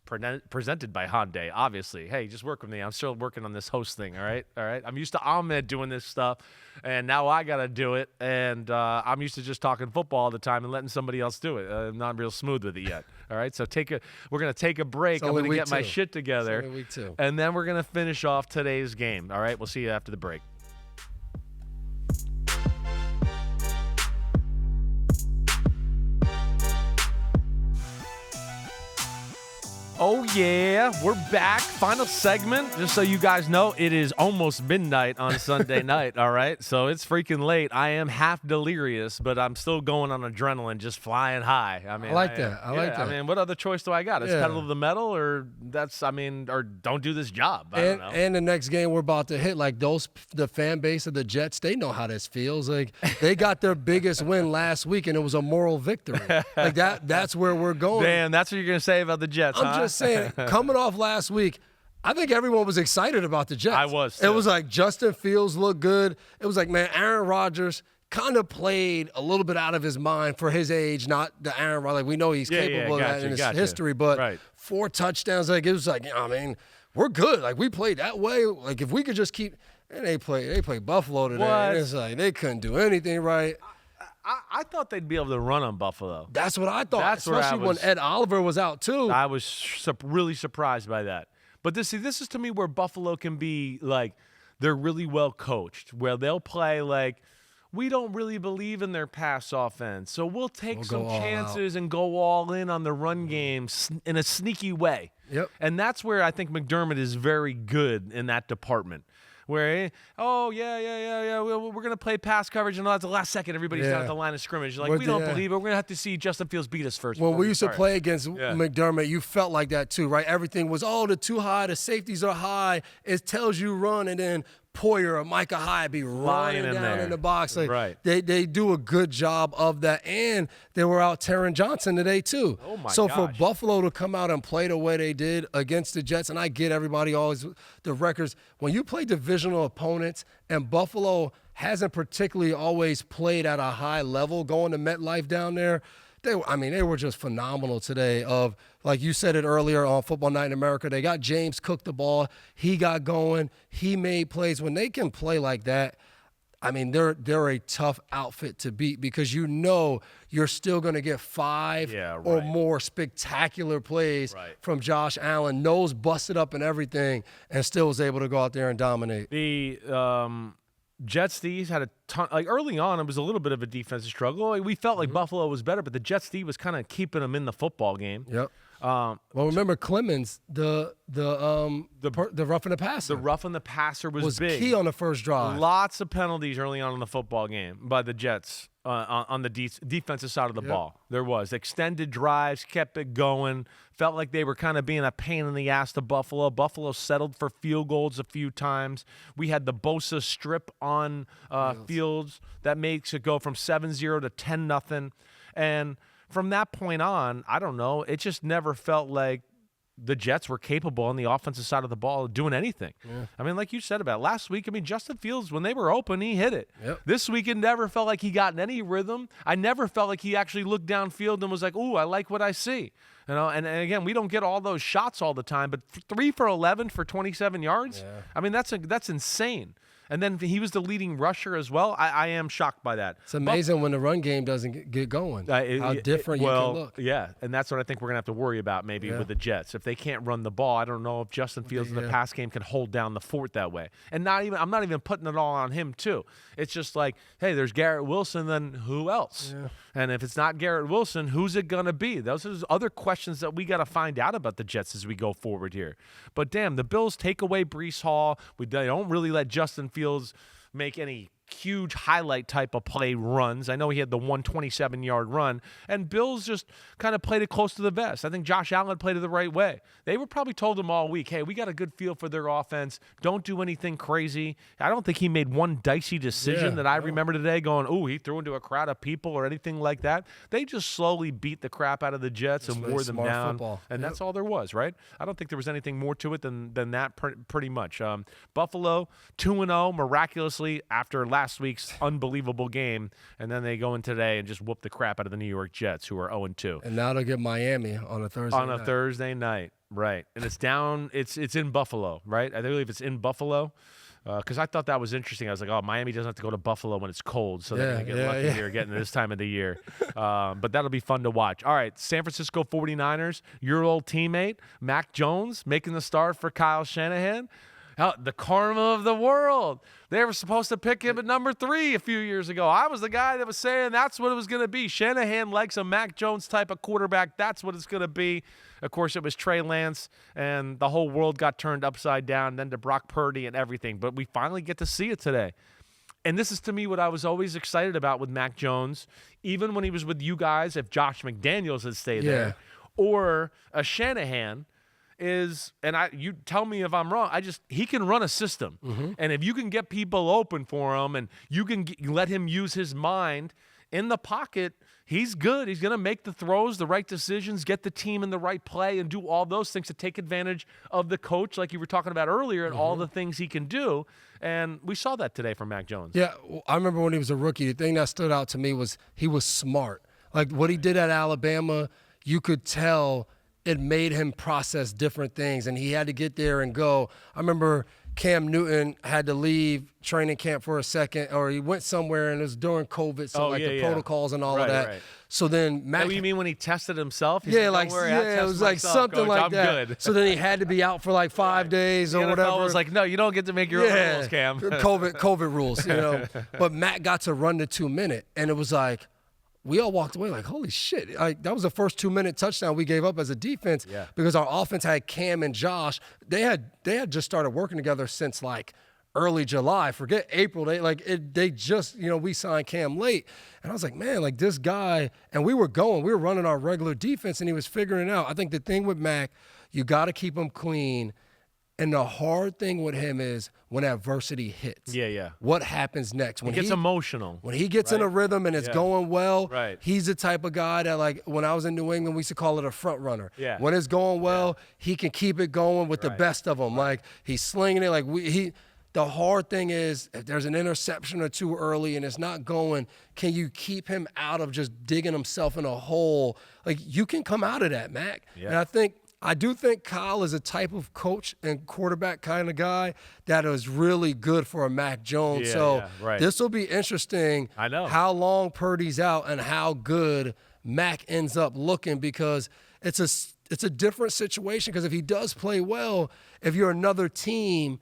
presented by Hyundai, obviously. Hey, just work with me. I'm still working on this host thing, all right? I'm used to Ahmed doing this stuff, and now I got to do it, and I'm used to just talking football all the time and letting somebody else do it. I'm not real smooth with it yet, all right? So we're going to take a break. I'm going to get my shit together, and then we're going to finish off today's game, all right? We'll see you after the break. Oh, yeah, we're back. Final segment. Just so you guys know, it is almost midnight on Sunday night, all right? So it's freaking late. I am half delirious, but I'm still going on adrenaline, just flying high. I mean, I like that. I mean, what other choice do I got? It's pedal to the metal or don't do this job. I don't know. And the next game we're about to hit, like the fan base of the Jets, they know how this feels. Like, they got their biggest win last week, and it was a moral victory. Like, that's where we're going. Damn, that's what you're going to say about the Jets, I'm just saying, coming off last week, I think everyone was excited about the Jets. I was, too. It was like Justin Fields looked good. It was like, man, Aaron Rodgers kind of played a little bit out of his mind for his age, not the Aaron Rodgers. Like, we know he's capable of that in his history, but 4 touchdowns, like, it was like, I mean, we're good. Like, we played that way. Like, if we could just keep – and they play Buffalo today. And it's like they couldn't do anything right. I thought they'd be able to run on Buffalo. That's what I thought, That's what I especially when was- Ed Oliver was out too. I was really surprised by that. But this is to me where Buffalo can be like, they're really well coached, where they'll play like, we don't really believe in their pass offense, so we'll take some chances and go all in on the run game in a sneaky way. Yep. And that's where I think McDermott is very good in that department. Where, we're going to play pass coverage, and at the last second, everybody's down at the line of scrimmage. Like, we don't believe it. We're going to have to see Justin Fields beat us first. When we used to play against McDermott, you felt like that too, right? Everything was, they're too high, the safeties are high. It tells you run, and then Poyer or Micah Hyde be running down in the box. Like, right. They do a good job of that, and they were out Taron Johnson today too. Oh my so gosh. for Buffalo to come out and play the way they did against the Jets, and I get everybody always the records. When you play divisional opponents, and Buffalo hasn't particularly always played at a high level, going to MetLife down there, they were just phenomenal today. Of, like you said it earlier on Football Night in America, they got James Cook the ball. He got going. He made plays. When they can play like that, they're a tough outfit to beat, because you're still going to get five or more spectacular plays from Josh Allen, nose busted up and everything, and still was able to go out there and dominate. The Jets D had a ton. Like early on, it was a little bit of a defensive struggle. Like, we felt like Buffalo was better, but the Jets D was kind of keeping them in the football game. Yep. Well, remember Clemens, the roughing the passer. The roughing the passer was big. Key on the first drive. Lots of penalties early on in the football game by the Jets on the defensive side of the ball. There was extended drives, kept it going. Felt like they were kind of being a pain in the ass to Buffalo. Buffalo settled for field goals a few times. We had the Bosa strip on Fields that makes it go from 7-0 to 10-0. And from that point on, I don't know, it just never felt like the Jets were capable on the offensive side of the ball of doing anything. Yeah. Like you said about last week, Justin Fields, when they were open, he hit it. Yep. This week, it never felt like he got in any rhythm. I never felt like he actually looked downfield and was like, ooh, I like what I see. And again, we don't get all those shots all the time, but 3 for 11 for 27 yards, that's insane. And then he was the leading rusher as well. I am shocked by that. It's amazing when the run game doesn't get going, how different you can look. Yeah, and that's what I think we're going to have to worry about maybe with the Jets. If they can't run the ball, I don't know if Justin Fields in the pass game can hold down the fort that way. And I'm not even putting it all on him too. It's just like, hey, there's Garrett Wilson, then who else? Yeah. And if it's not Garrett Wilson, who's it going to be? Those are other questions that we got to find out about the Jets as we go forward here. But damn, the Bills take away Breece Hall. They don't really let Justin Fields make any huge highlight type of play runs. I know he had the 127-yard run, and Bills just kind of played it close to the vest. I think Josh Allen played it the right way. They were probably told him all week, hey, we got a good feel for their offense. Don't do anything crazy. I don't think he made one dicey decision that I remember today going, ooh, he threw into a crowd of people or anything like that. They just slowly beat the crap out of the Jets and wore them down. Football. And that's all there was, right? I don't think there was anything more to it than that pretty much. Buffalo, 2-0 miraculously after last week's unbelievable game, and then they go in today and just whoop the crap out of the New York Jets, who are 0-2. And now they'll get Miami on a Thursday night. Right. And it's down, it's in Buffalo, right? I believe it's in Buffalo. Because I thought that was interesting. I was like, oh, Miami doesn't have to go to Buffalo when it's cold, so they're going to get lucky here getting this time of the year. But that'll be fun to watch. All right, San Francisco 49ers, your old teammate, Mac Jones, making the start for Kyle Shanahan. The karma of the world. They were supposed to pick him at number 3 a few years ago. I was the guy that was saying that's what it was going to be. Shanahan likes a Mac Jones type of quarterback. That's what it's going to be. Of course, it was Trey Lance, and the whole world got turned upside down, then to Brock Purdy and everything. But we finally get to see it today. And this is, to me, what I was always excited about with Mac Jones, even when he was with you guys, if Josh McDaniels had stayed there, or a Shanahan, is, and you tell me if I'm wrong, he can run a system. And if you can get people open for him and you can let him use his mind in the pocket, he's good. He's going to make the throws, the right decisions, get the team in the right play, and do all those things to take advantage of the coach, like you were talking about earlier, and all the things he can do. And we saw that today from Mac Jones. Yeah, I remember when he was a rookie, the thing that stood out to me was he was smart. Like what he did at Alabama, you could tell it made him process different things, and he had to get there and go. I remember Cam Newton had to leave training camp for a second, or he went somewhere and it was during COVID, so the protocols and all of that. Right. So then Mac. What do you mean when he tested himself? He yeah, said, like worry, it was like myself, something Coach, like I'm that. Good. So then he had to be out for like 5 days or whatever. NFL was like, no, you don't get to make your own rules, Cam. COVID rules, you know. But Mac got to run the 2-minute, and it was like, we all walked away like, holy shit. Like, that was the first 2-minute touchdown we gave up as a defense because our offense had Cam and Josh. They had just started working together since like early July. Forget April. They just, you know, we signed Cam late. And I was like, man, like this guy, and we were running our regular defense, and he was figuring it out. I think the thing with Mac, you got to keep him clean. And the hard thing with him is when adversity hits. Yeah. What happens next? When he gets emotional. When he gets in a rhythm and it's going well, he's the type of guy that, like, when I was in New England, we used to call it a front runner. Yeah. When it's going well, he can keep it going with the best of them. Like, he's slinging it. Like, the hard thing is if there's an interception or two early and it's not going, can you keep him out of just digging himself in a hole? Like, you can come out of that, Mac. Yeah. And I do think Kyle is a type of coach and quarterback kind of guy that is really good for a Mac Jones. This will be interesting. I know how long Purdy's out and how good Mac ends up looking, because it's a different situation. Because if he does play well, if you're another team,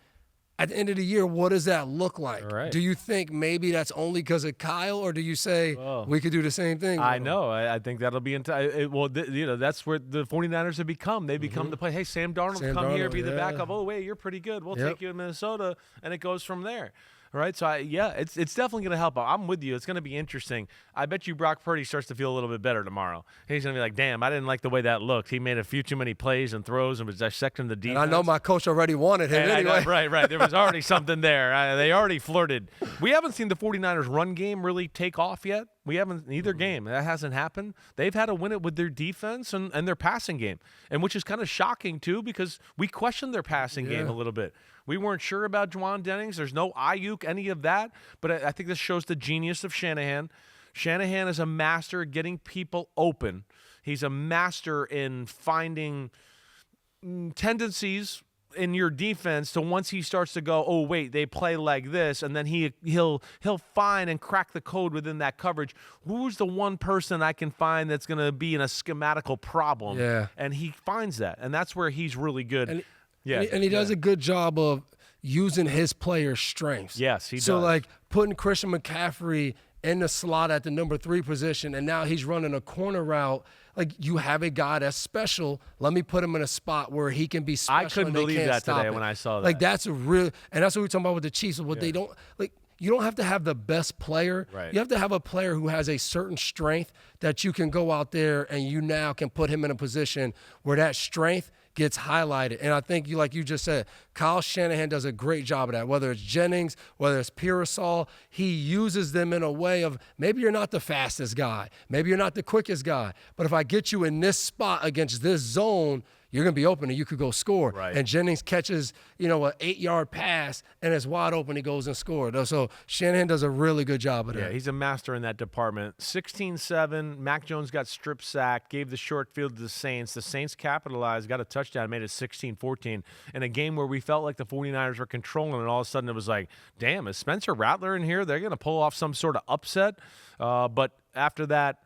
at the end of the year, what does that look like? Right. Do you think maybe that's only because of Kyle, or do you say we could do the same thing? I know. I think that'll be that's where the 49ers have become. They become the play. Hey, Sam Darnold, come here, be the backup. Oh, wait, you're pretty good. We'll take you to Minnesota, and it goes from there. All right, so it's definitely going to help out. I'm with you. It's going to be interesting. I bet you Brock Purdy starts to feel a little bit better tomorrow. He's going to be like, damn, I didn't like the way that looked. He made a few too many plays and throws and was dissecting the defense. And I know my coach already wanted him anyway. Right. There was already something there. They already flirted. We haven't seen the 49ers run game really take off yet. We haven't either game. That hasn't happened. They've had to win it with their defense and their passing game, and which is kind of shocking too, because we questioned their passing game a little bit. We weren't sure about Juwan Jennings. There's no Ayuk, any of that. But I think this shows the genius of Shanahan. Shanahan is a master at getting people open. He's a master in finding tendencies in your defense to, once he starts to go, oh wait, they play like this, and then he'll find and crack the code within that coverage. Who's the one person I can find that's going to be in a schematical problem? Yeah. And he finds that, and that's where he's really good. And he does a good job of using his players' strengths. Yes, he does. So, like, putting Christian McCaffrey in the slot at the number 3 position, and now he's running a corner route. Like, you have a guy that's special. Let me put him in a spot where he can be special. I couldn't believe that today when I saw that. Like, that's a real – and that's what we're talking about with the Chiefs. What they don't – like, you don't have to have the best player. Right. You have to have a player who has a certain strength that you can go out there and you now can put him in a position where that strength gets highlighted. And I think, like you just said, Kyle Shanahan does a great job of that. Whether it's Jennings, whether it's Pearsall, he uses them in a way of, maybe you're not the fastest guy, maybe you're not the quickest guy, but if I get you in this spot against this zone, you're going to be open and you could go score. Right. And Jennings catches, an 8-yard pass and it's wide open. He goes and scores. So Shanahan does a really good job of that. Yeah, he's a master in that department. 16-7, Mac Jones got strip sacked, gave the short field to the Saints. The Saints capitalized, got a touchdown, made it 16-14 in a game where we felt like the 49ers were controlling, and all of a sudden it was like, damn, is Spencer Rattler in here? They're going to pull off some sort of upset. But after that,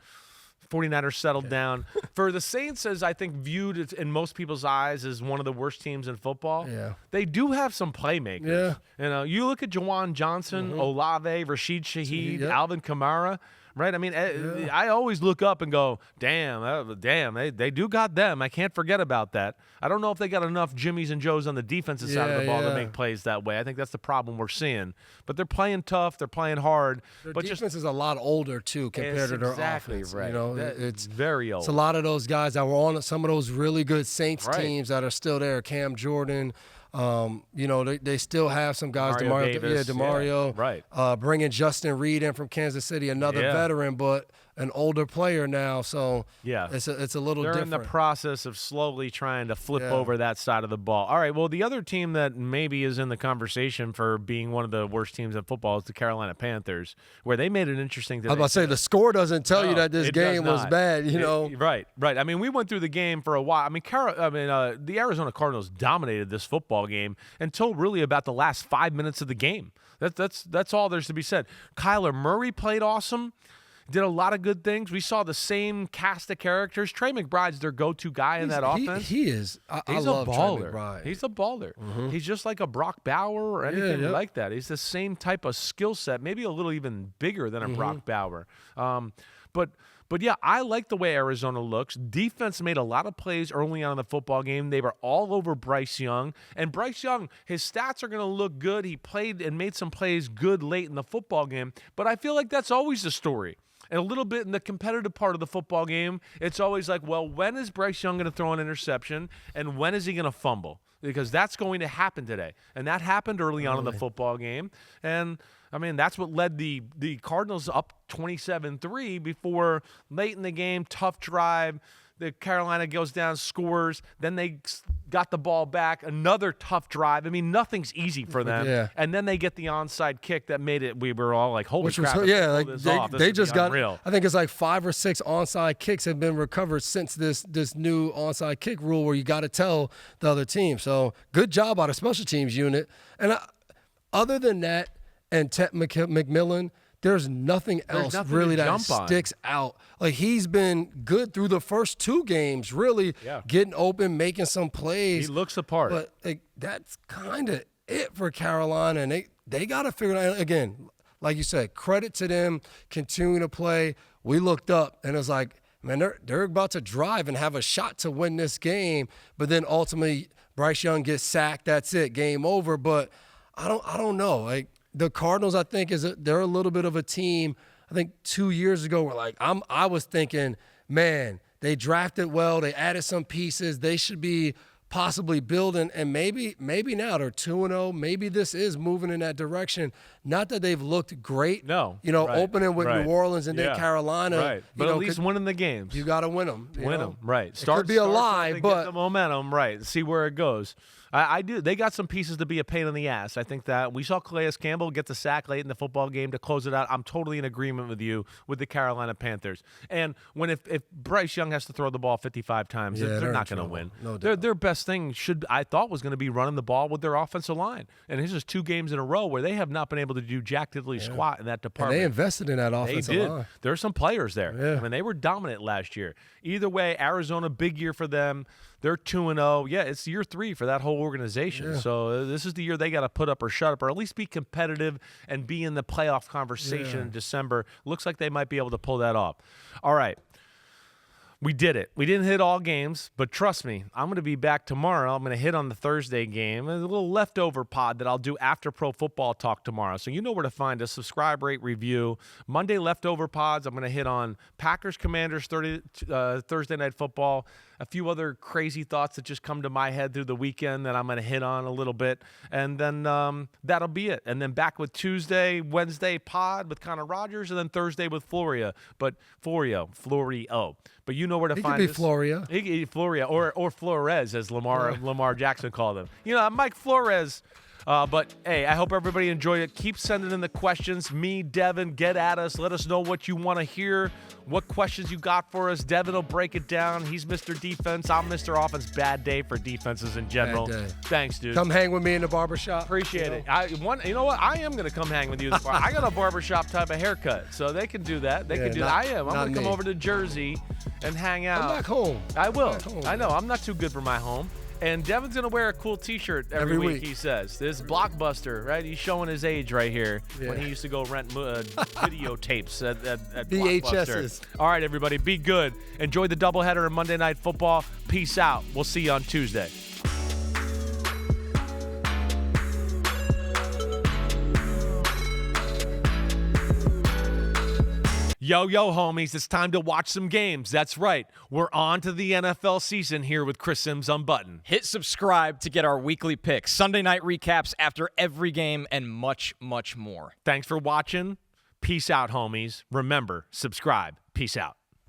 49ers settled down. For the Saints, as I think viewed in most people's eyes as one of the worst teams in football, they do have some playmakers. Yeah. You look at Jawan Johnson, Olave, Rashid Shaheed, Alvin Kamara, right? I mean, I always look up and go, damn, they do got them. I can't forget about that. I don't know if they got enough Jimmies and Joes on the defensive side of the ball to make plays that way. I think that's the problem we're seeing. But they're playing tough. They're playing hard. Their but defense is a lot older, too, compared to their offense. Right. It's very old. It's a lot of those guys that were on some of those really good Saints teams that are still there. Cam Jordan. They still have some guys. Demario Davis, DeMario. Right. Bringing Justin Reed in from Kansas City, another veteran, but an older player now, so yeah, it's a little They're different. in the process of slowly trying to flip over that side of the ball. All right, well, the other team that maybe is in the conversation for being one of the worst teams in football is the Carolina Panthers, where they made it interesting today. I was about to say, the score doesn't tell you that this game was bad, you know. Right. I mean, we went through the game for a while. I mean, the Arizona Cardinals dominated this football game until really about the last 5 minutes of the game. That's all there's to be said. Kyler Murray played awesome. Did a lot of good things. We saw the same cast of characters. Trey McBride's their go-to guy in that offense. He is. He's I love a baller. Trey McBride. He's a baller. He's just like a Brock Bauer or anything like that. He's the same type of skill set, maybe a little even bigger than a Brock Bauer. But yeah, I like the way Arizona looks. Defense made a lot of plays early on in the football game. They were all over Bryce Young. And Bryce Young, his stats are going to look good. He played and made some plays good late in the football game. But I feel like that's always the story. And a little bit in the competitive part of the football game, it's always like, well, when is Bryce Young going to throw an interception? And when is he going to fumble? Because that's going to happen today. And that happened early on in the football game. And I mean, that's what led the Cardinals up 27-3 before late in the game, tough drive. The Carolina goes down, scores. Then they got the ball back. Another tough drive. I mean, nothing's easy for them. Yeah. And then they get the onside kick that made it. We were all like, "Holy crap!" They just got. I think it's like 5 or 6 onside kicks have been recovered since this new onside kick rule, where you got to tell the other team. So good job out of special teams unit. And other than that, and Ted McMillan, there's nothing else really that sticks out. Like, he's been good through the first 2 games, really getting open, making some plays. He looks the part. But that's kind of it for Carolina, and they got to figure it out. Again, like you said, credit to them continuing to play. We looked up, and it was like, man, they're about to drive and have a shot to win this game. But then ultimately, Bryce Young gets sacked. That's it, game over. But I don't know. Like, the Cardinals, I think, they're a little bit of a team. I think 2 years ago, I was thinking, man, they drafted well, they added some pieces, they should be possibly building, and maybe now they're 2-0. Maybe this is moving in that direction. Not that they've looked great. No, opening with New Orleans and then Carolina. Right, but at least winning the games. You got to win them. Win them, right. It could be a lie, but get the momentum, right. See where it goes. I do. They got some pieces to be a pain in the ass. I think that we saw Calais Campbell get the sack late in the football game to close it out. I'm totally in agreement with you with the Carolina Panthers. And if Bryce Young has to throw the ball 55 times, they're not going to win. No doubt. Their best thing I thought was going to be running the ball with their offensive line. And this is 2 games in a row where they have not been able to do jack diddly squat in that department. And they invested in that offensive line. There are some players there. Yeah. I mean, they were dominant last year. Either way, Arizona, big year for them. They're 2-0. Yeah, it's year 3 for that whole organization. Yeah. So this is the year they got to put up or shut up, or at least be competitive and be in the playoff conversation in December. Looks like they might be able to pull that off. All right. We did it. We didn't hit all games, but trust me, I'm going to be back tomorrow. I'm going to hit on the Thursday game. There's a little leftover pod that I'll do after Pro Football Talk tomorrow. So you know where to find us. Subscribe, rate, review. Monday leftover pods, I'm going to hit on Packers Commanders Thursday Night Football. A few other crazy thoughts that just come to my head through the weekend that I'm going to hit on a little bit. And then that'll be it. And then back with Wednesday pod with Connor Rogers, and then Thursday with Florio. But Florio. But you know where to find us. He could be Florio. Florio or Flores, as Lamar Jackson called him. You know, Mike Flores. But, hey, I hope everybody enjoyed it. Keep sending in the questions. Me, Devin, get at us. Let us know what you want to hear, what questions you got for us. Devin will break it down. He's Mr. Defense. I'm Mr. Offense. Bad day for defenses in general. Bad day. Thanks, dude. Come hang with me in the barbershop. Appreciate it. You know what? I am going to come hang with you. I got a barbershop type of haircut, so they can do that. They can do that. I am. I'm going to come over to Jersey and hang out. I'm back home. I will. I know. I'm not too good for my home. And Devin's going to wear a cool T-shirt every week, he says. This Blockbuster, right? He's showing his age right here when he used to go rent videotapes at VHSs. Blockbuster. All right, everybody, be good. Enjoy the doubleheader of Monday Night Football. Peace out. We'll see you on Tuesday. Yo, homies, it's time to watch some games. That's right. We're on to the NFL season here with Chris Simms Unbuttoned. Hit subscribe to get our weekly picks, Sunday night recaps after every game, and much, much more. Thanks for watching. Peace out, homies. Remember, subscribe. Peace out.